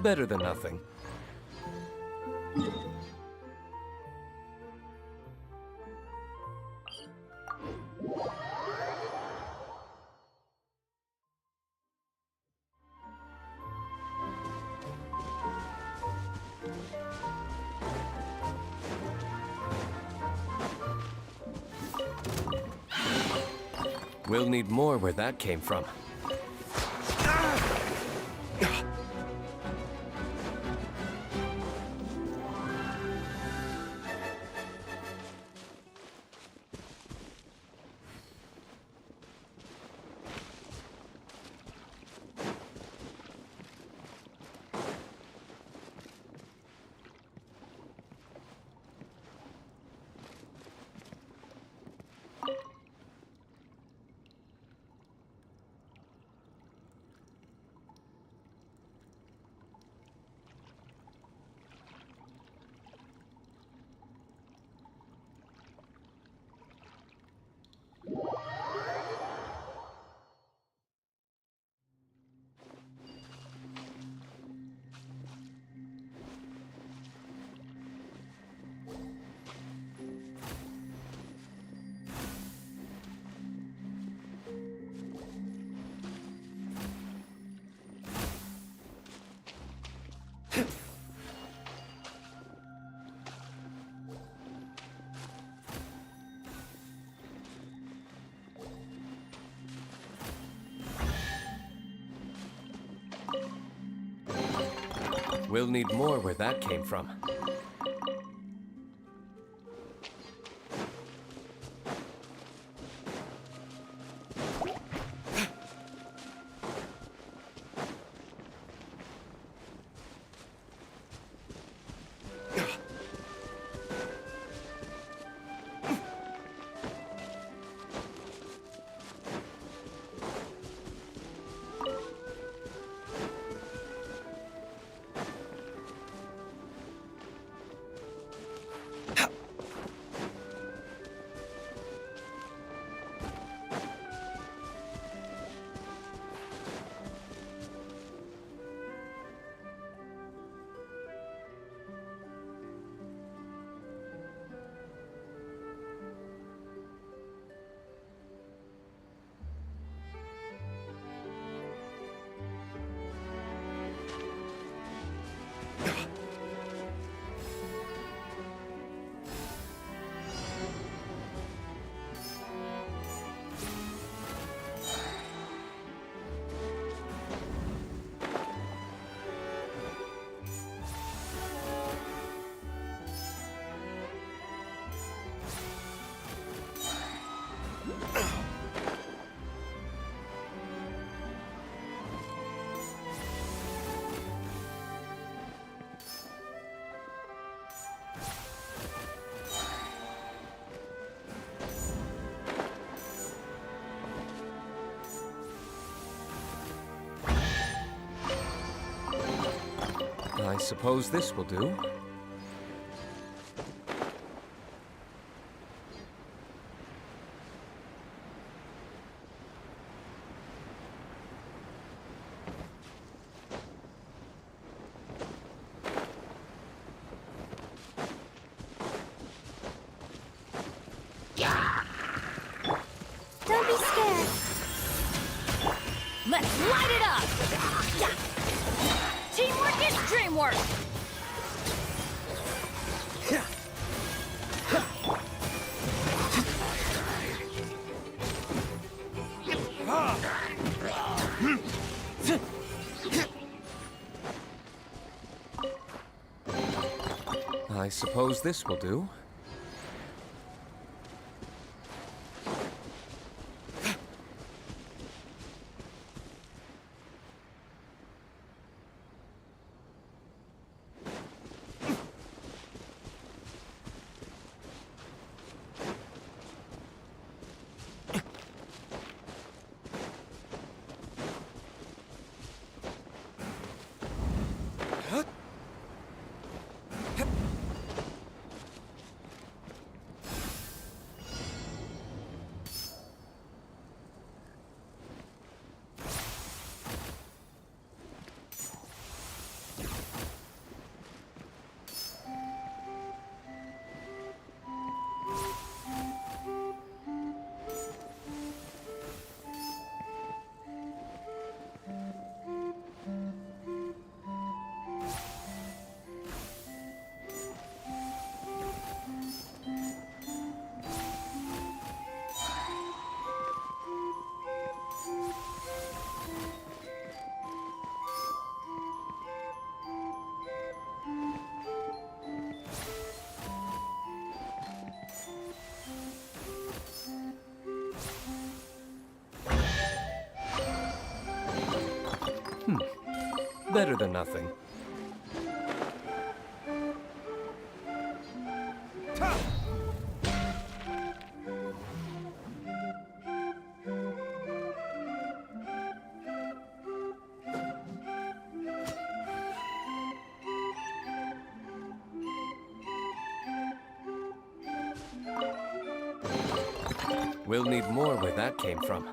Better than nothing. We'll need more where that came from. We'll need more where that came from. I suppose this will do. Let's light it up! Teamwork is dreamwork! I suppose this will do. Better than nothing. We'll need more where that came from.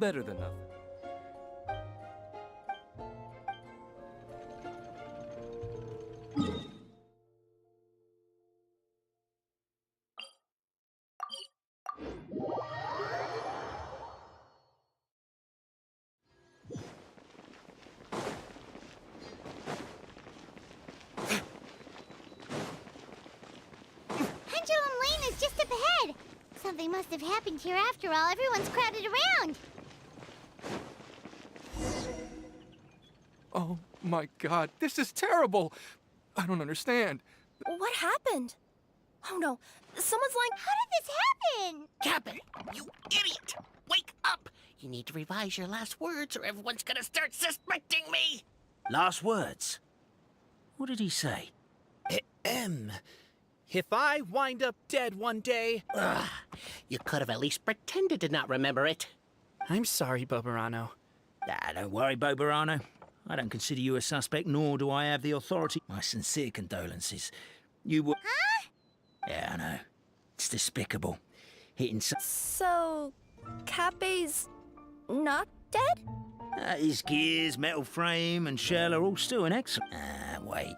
better than nothing. Pendulum Lane is just up ahead. Something must have happened here after all. Everyone's crowded around. Oh my god, this is terrible! I don't understand. What happened? Oh no, someone's lying. How did this happen? Cappy, you idiot! Wake up! You need to revise your last words or everyone's gonna start suspecting me! Last words? What did he say? If I wind up dead one day... Ugh, you could have at least pretended to not remember it. I'm sorry, Bobarano. Don't worry, Bobarano. I don't consider you a suspect, nor do I have the authority. My sincere condolences. You were... Huh? Yeah, I know. It's despicable. Hitting So, Cape's not dead? his gears, metal frame, and shell are all still in excellent... wait.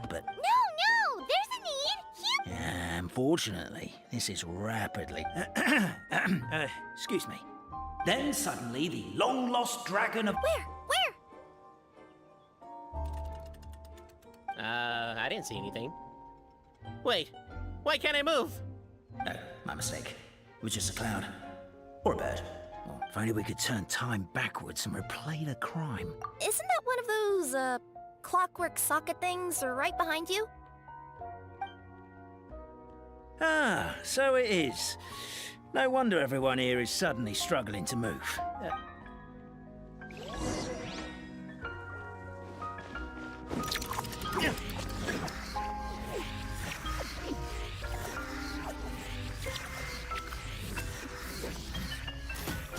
But... No, there's a need. Unfortunately, this is rapidly... excuse me. Then suddenly, the long-lost dragon of... Where? I didn't see anything. Wait, why can't I move? No, my mistake. It was just a cloud. Or a bird. Well, if only we could turn time backwards and replay the crime. Isn't that one of those, clockwork socket things right behind you? Ah, so it is. No wonder everyone here is suddenly struggling to move.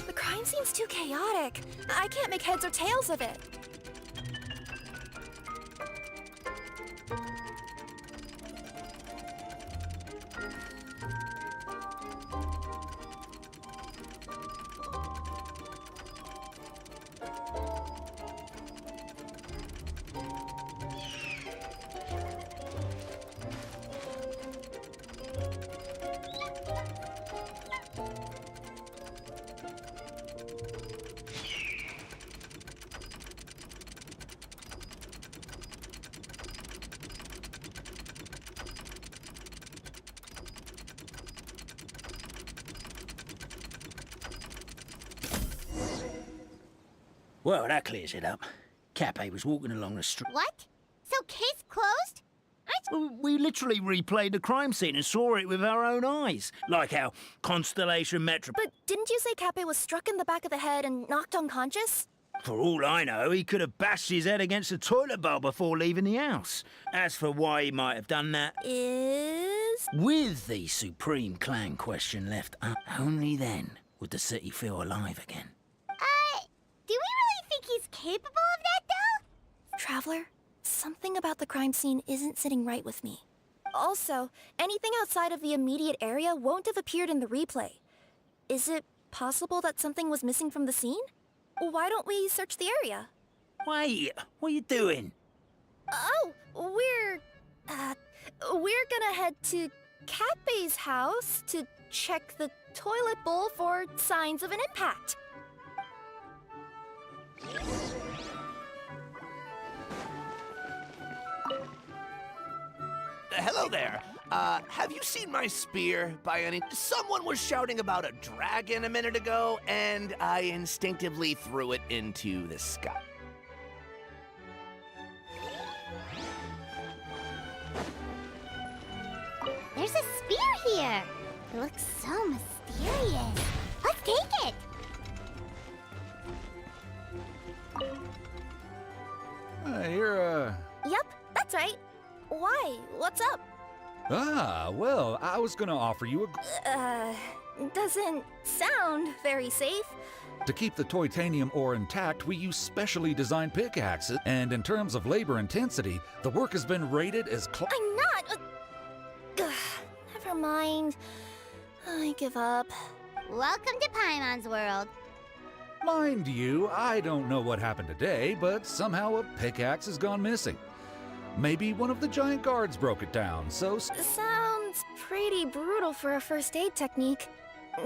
The crime seems too chaotic. I can't make heads or tails of it. Well, that clears it up. Cape was walking along the street. What? So case closed? We literally replayed the crime scene and saw it with our own eyes. Like how Constellation Metro... But didn't you say Cape was struck in the back of the head and knocked unconscious? For all I know, he could have bashed his head against a toilet bowl before leaving the house. As for why he might have done that... Is... With the Supreme Clan question left up, only then would the city feel alive again. Do we really think he's capable of that, though? Traveler, something about the crime scene isn't sitting right with me. Also, anything outside of the immediate area won't have appeared in the replay. Is it possible that something was missing from the scene? Why don't we search the area? Wait, what are you doing? Oh, we're gonna head to Cape's house to check the toilet bowl for signs of an impact. Hello there. Have you seen my spear by any... Someone was shouting about a dragon a minute ago, and I instinctively threw it into the sky. There's a spear here. It looks so mysterious. Let's take it. Yep, that's right. Why? What's up? Well, I was gonna offer you Doesn't sound very safe. To keep the titanium ore intact, we use specially designed pickaxes, and in terms of labor intensity, the work has been rated as I'm not. Never mind. I give up. Welcome to Paimon's world. Mind you, I don't know what happened today, but somehow a pickaxe has gone missing. Maybe one of the giant guards broke it down, so... Sounds pretty brutal for a first aid technique.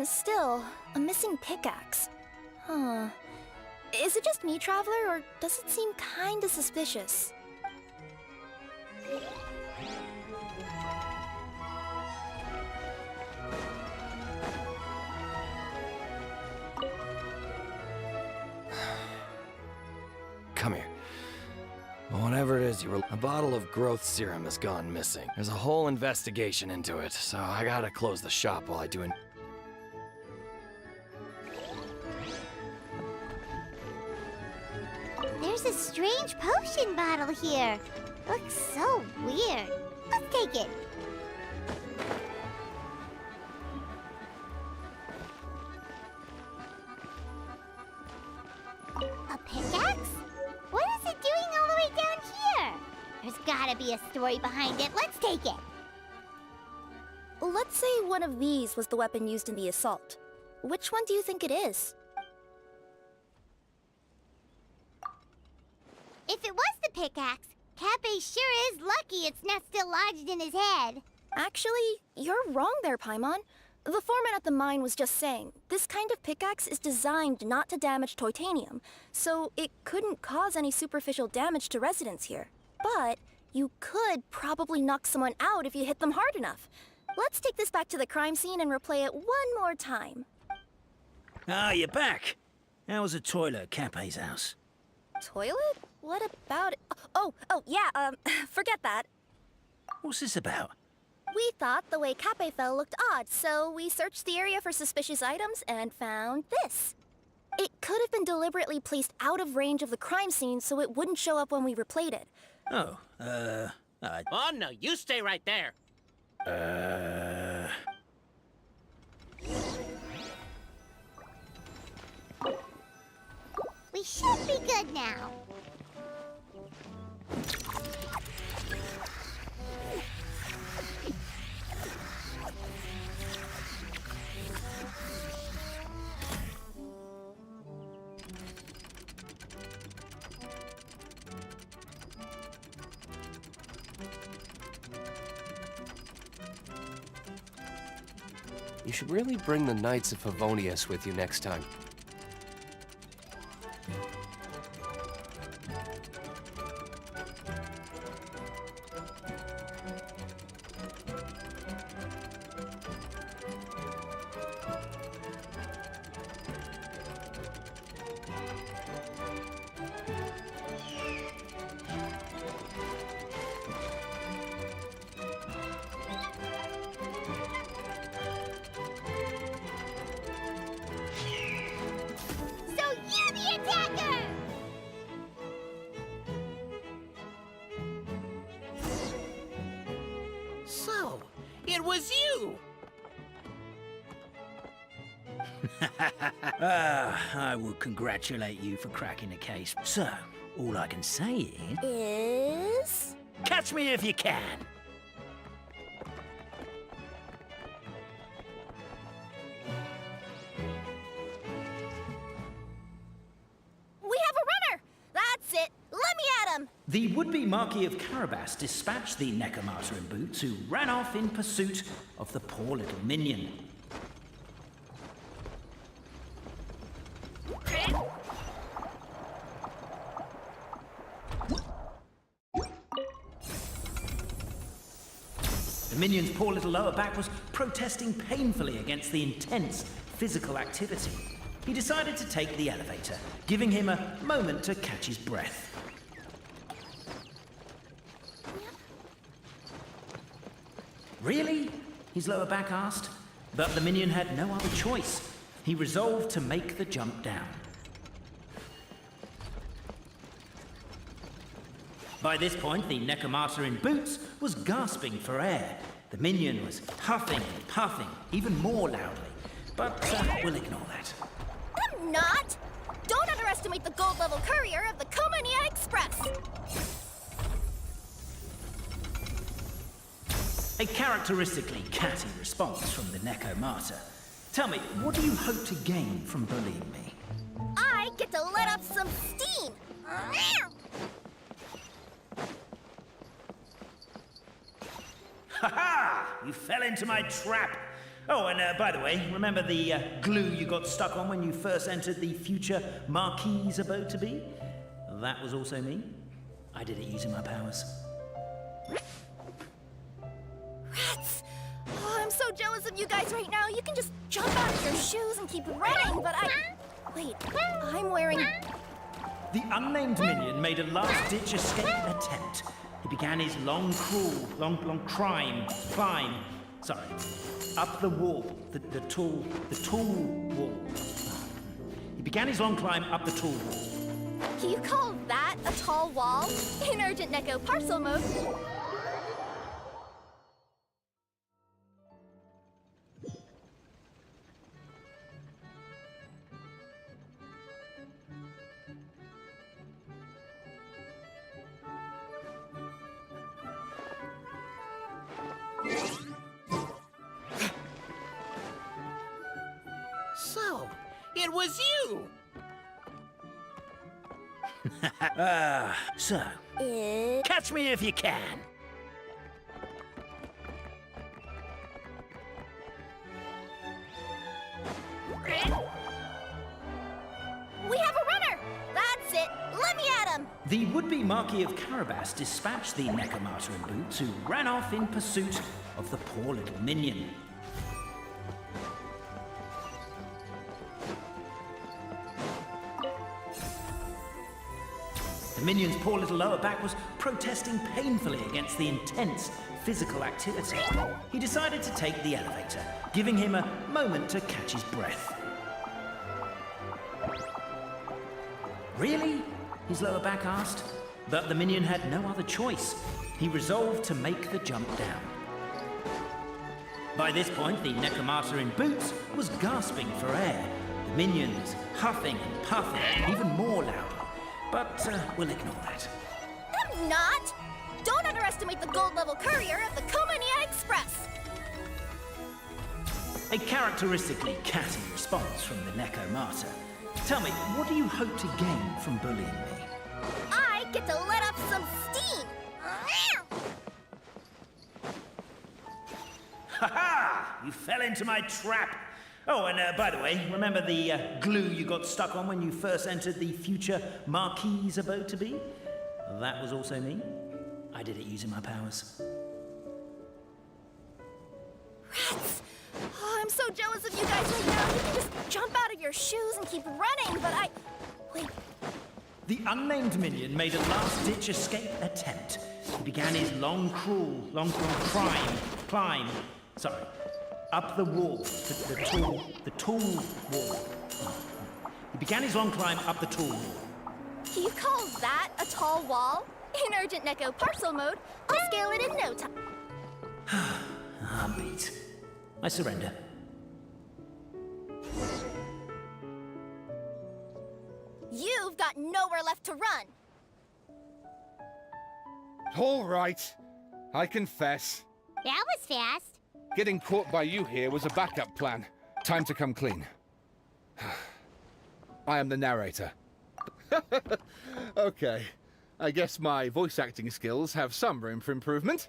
Still, a missing pickaxe. Huh. Is it just me, Traveler, or does it seem kinda suspicious? Come here. Whatever it is you were... A bottle of growth serum has gone missing. There's a whole investigation into it, so I gotta close the shop while I do it. There's a strange potion bottle here. Looks so weird. Let's take it. A pickaxe? What is it doing all the way down here? There's gotta be a story behind it. Let's take it. Let's say one of these was the weapon used in the assault. Which one do you think it is? If it was the pickaxe, Cappe sure is lucky it's not still lodged in his head. Actually, you're wrong there, Paimon. The foreman at the mine was just saying, this kind of pickaxe is designed not to damage titanium, so it couldn't cause any superficial damage to residents here. But you could probably knock someone out if you hit them hard enough. Let's take this back to the crime scene and replay it one more time. Ah, you're back. How was the toilet at Cappe's house? Toilet? What about it? Oh, yeah, forget that. What's this about? We thought the way Cappe fell looked odd, so we searched the area for suspicious items and found this. It could have been deliberately placed out of range of the crime scene so it wouldn't show up when we replayed it. Oh, no, you stay right there. We should be good now. You should really bring the Knights of Favonius with you next time. So, it was you! I will congratulate you for cracking the case. So, all I can say is... catch me if you can! The would-be Marquis of Carabas dispatched the Necromancer in boots, who ran off in pursuit of the poor little minion. The minion's poor little lower back was protesting painfully against the intense physical activity. He decided to take the elevator, giving him a moment to catch his breath. Really? His lower back asked. But the minion had no other choice. He resolved to make the jump down. By this point, the Necromancer in boots was gasping for air. The minion was huffing and puffing, even more loudly. But we'll ignore that. I'm not! Don't underestimate the gold-level courier of the Comania Express! A characteristically catty response from the Necromancer. Tell me, what do you hope to gain from bullying me? get to let off some steam! Ha ha! You fell into my trap. Oh, and by the way, remember the glue you got stuck on when you first entered the future Marquis's abode to be? That was also me. I did it using my powers. Rats! Oh, I'm so jealous of you guys right now. You can just jump out of your shoes and keep running, but Wait, I'm wearing... The unnamed minion made a last-ditch escape attempt. He began his long climb, up the wall, the tall wall. He began his long climb up the tall wall. You call that a tall wall? In urgent Neko parcel mode. So, it was you! So, catch me if you can. We have a runner! That's it! Let me at him! The would-be Marquis of Carabas dispatched the Necromata in boots, who ran off in pursuit of the poor little minion. The minion's poor little lower back was protesting painfully against the intense physical activity. He decided to take the elevator, giving him a moment to catch his breath. Really? His lower back asked. But the minion had no other choice. He resolved to make the jump down. By this point, the Necromata in boots was gasping for air. The minion was huffing and puffing even more loudly. But we'll ignore that. I'm not! Don't underestimate the gold-level courier of the Komania Express! A characteristically catty response from the Necromata. Tell me, what do you hope to gain from bullying me? I get to let off some steam! Ha ha! You fell into my trap. Oh, and by the way, remember the glue you got stuck on when you first entered the future Marquis's abode to be? That was also me. I did it using my powers. Rats! Oh, I'm so jealous of you guys right now. You can just jump out of your shoes and keep running, but Wait. The unnamed minion made a last-ditch escape attempt. He began his long climb, up the wall, the tall wall. He began his long climb up the tall wall. You call that a tall wall? In urgent Neko parcel mode, I'll scale it in no time. I'm beat. I surrender. You've got nowhere left to run. All right. I confess. That was fast. Getting caught by you here was a backup plan. Time to come clean. I am the narrator. Okay. I guess my voice acting skills have some room for improvement.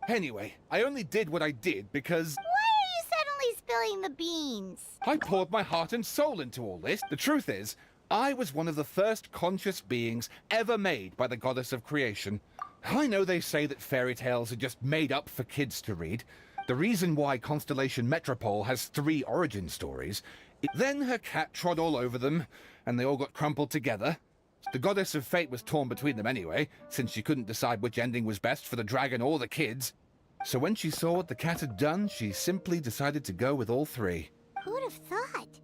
Anyway, I only did what I did because... Why are you suddenly spilling the beans? I poured my heart and soul into all this. The truth is, I was one of the first conscious beings ever made by the goddess of creation. I know they say that fairy tales are just made up for kids to read. The reason why Constellation Metropole has 3 origin stories, then her cat trod all over them, and they all got crumpled together. The goddess of fate was torn between them anyway, since she couldn't decide which ending was best for the dragon or the kids. So when she saw what the cat had done, she simply decided to go with all 3. Who'd have thought?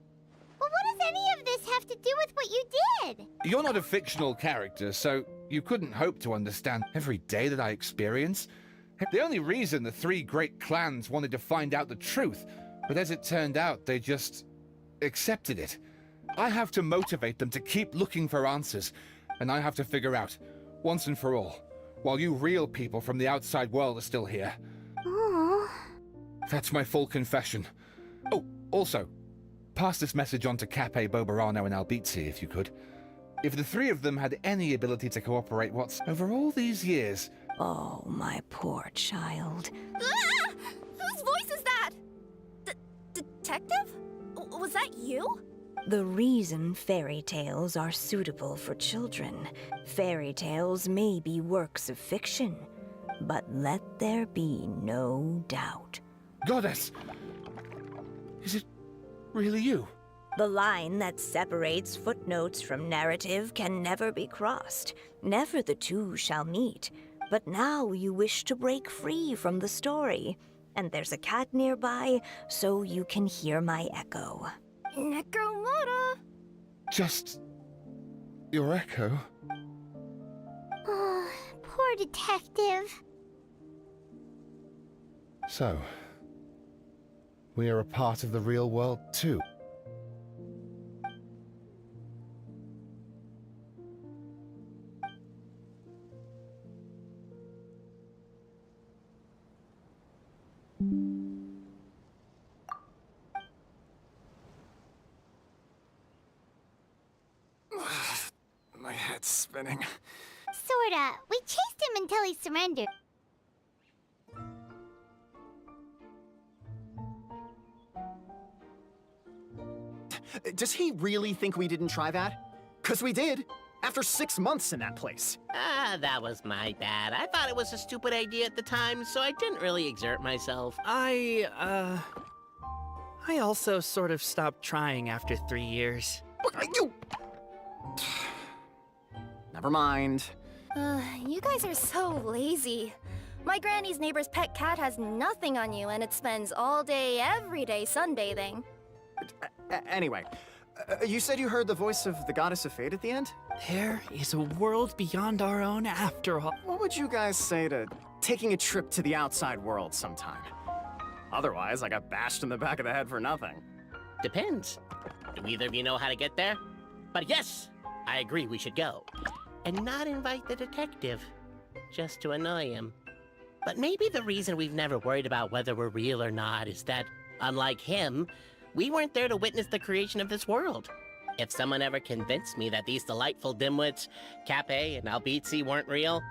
But what does any of this have to do with what you did? You're not a fictional character, so you couldn't hope to understand every day that I experience. The only reason the 3 great clans wanted to find out the truth, but as it turned out, they just accepted it. I have to motivate them to keep looking for answers, and I have to figure out, once and for all, while you real people from the outside world are still here. Aww. That's my full confession. Oh, also, pass this message on to Cape, Bobarano, and Albizzi if you could. If the three of them had any ability to cooperate, over all these years... Oh, my poor child. Ah! Whose voice is that? Detective? Was that you? The reason fairy tales are suitable for children. Fairy tales may be works of fiction, but let there be no doubt. Goddess! Is it really you? The line that separates footnotes from narrative can never be crossed. Never the two shall meet. But now you wish to break free from the story. And there's a cat nearby, so you can hear my echo. Necromora! Just... your echo? Oh, poor detective. So... we are a part of the real world too. My head's spinning. Sorta. We chased him until he surrendered. Does he really think we didn't try that? 'Cause we did. After 6 months in that place. Ah, that was my bad. I thought it was a stupid idea at the time, so I didn't really exert myself. I also sort of stopped trying after 3 years. You... Never mind. You guys are so lazy. My granny's neighbor's pet cat has nothing on you, and it spends all day, every day sunbathing. Anyway, you said you heard the voice of the Goddess of Fate at the end? There is a world beyond our own after all. What would you guys say to taking a trip to the outside world sometime? Otherwise, I got bashed in the back of the head for nothing. Depends. Do either of you know how to get there? But yes, I agree we should go. And not invite the detective, just to annoy him. But maybe the reason we've never worried about whether we're real or not is that, unlike him, we weren't there to witness the creation of this world. If someone ever convinced me that these delightful dimwits, Cape and Albizzi, weren't real...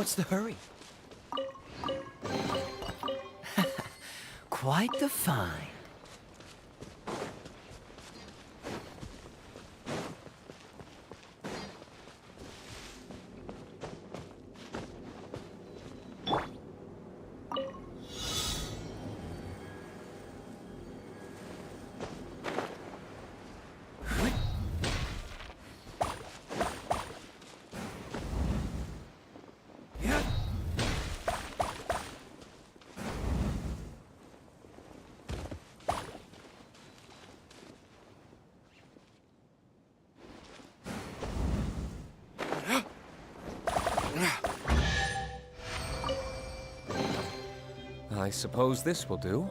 What's the hurry? Quite the find. I suppose this will do.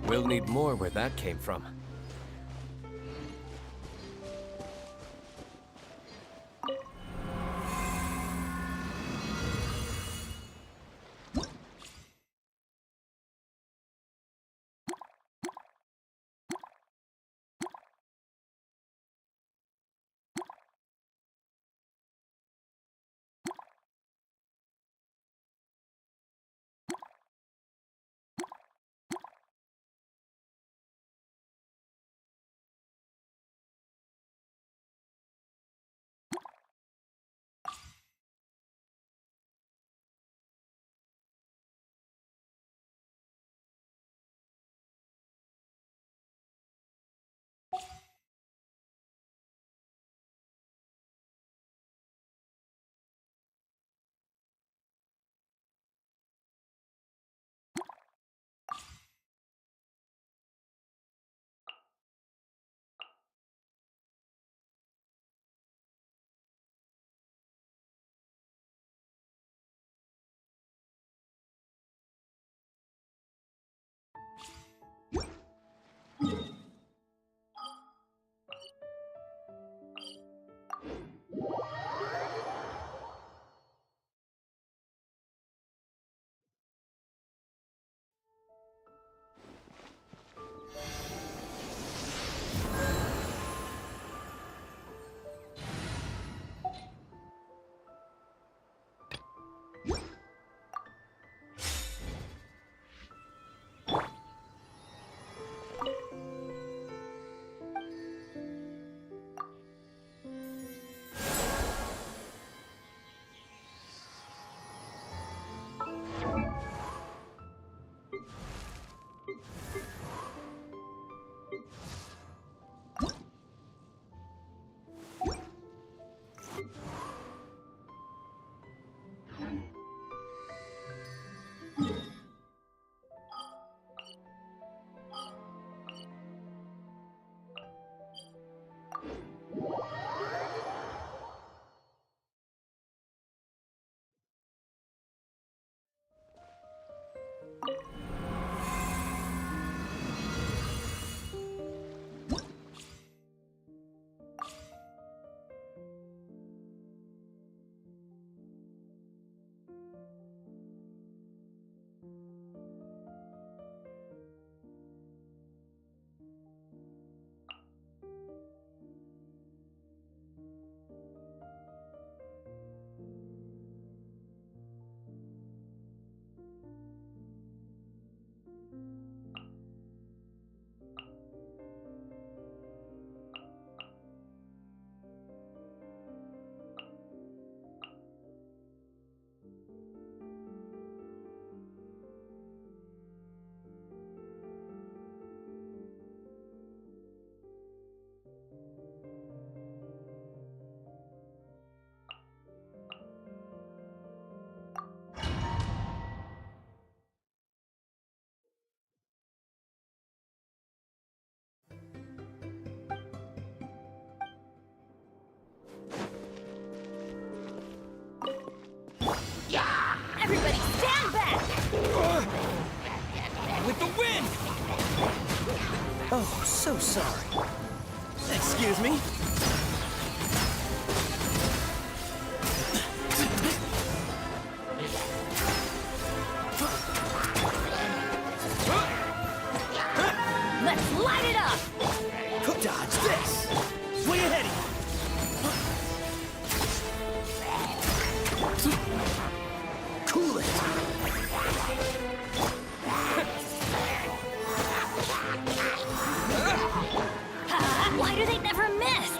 We'll need more where that came from. with the wind! Oh, so sorry. Excuse me? Let's light it up! Dodge this! Where you heading? Cool it! Why do they never miss?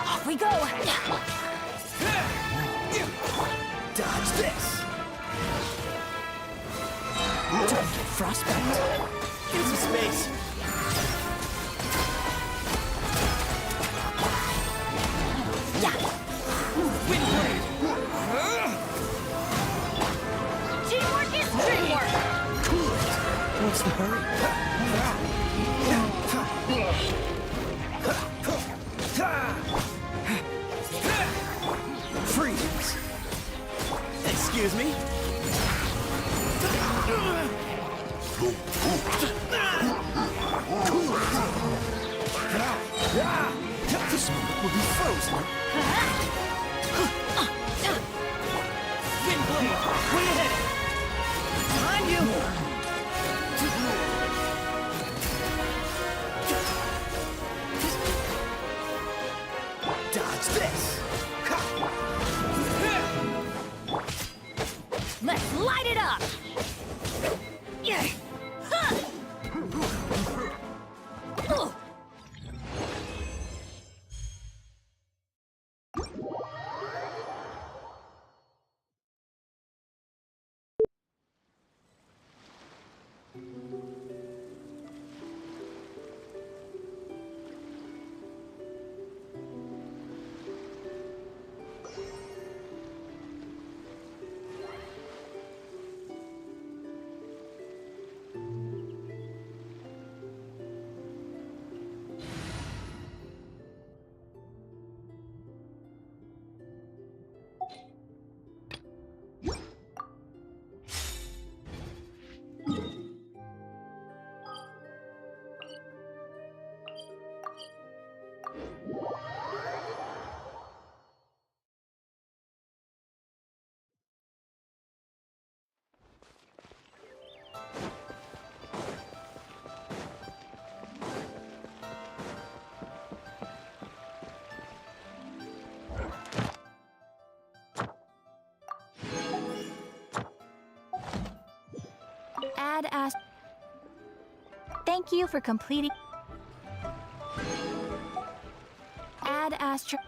Off we go! Dodge this! Don't get frostbite. Give some space. Windblade! Teamwork is dreamwork! Cool it! What's the hurry? Freeze! Excuse me? This moment will be frozen. Windblade, where you headed? Behind you! Dodge this! Let's light it up! Thank you for completing. Add Astro.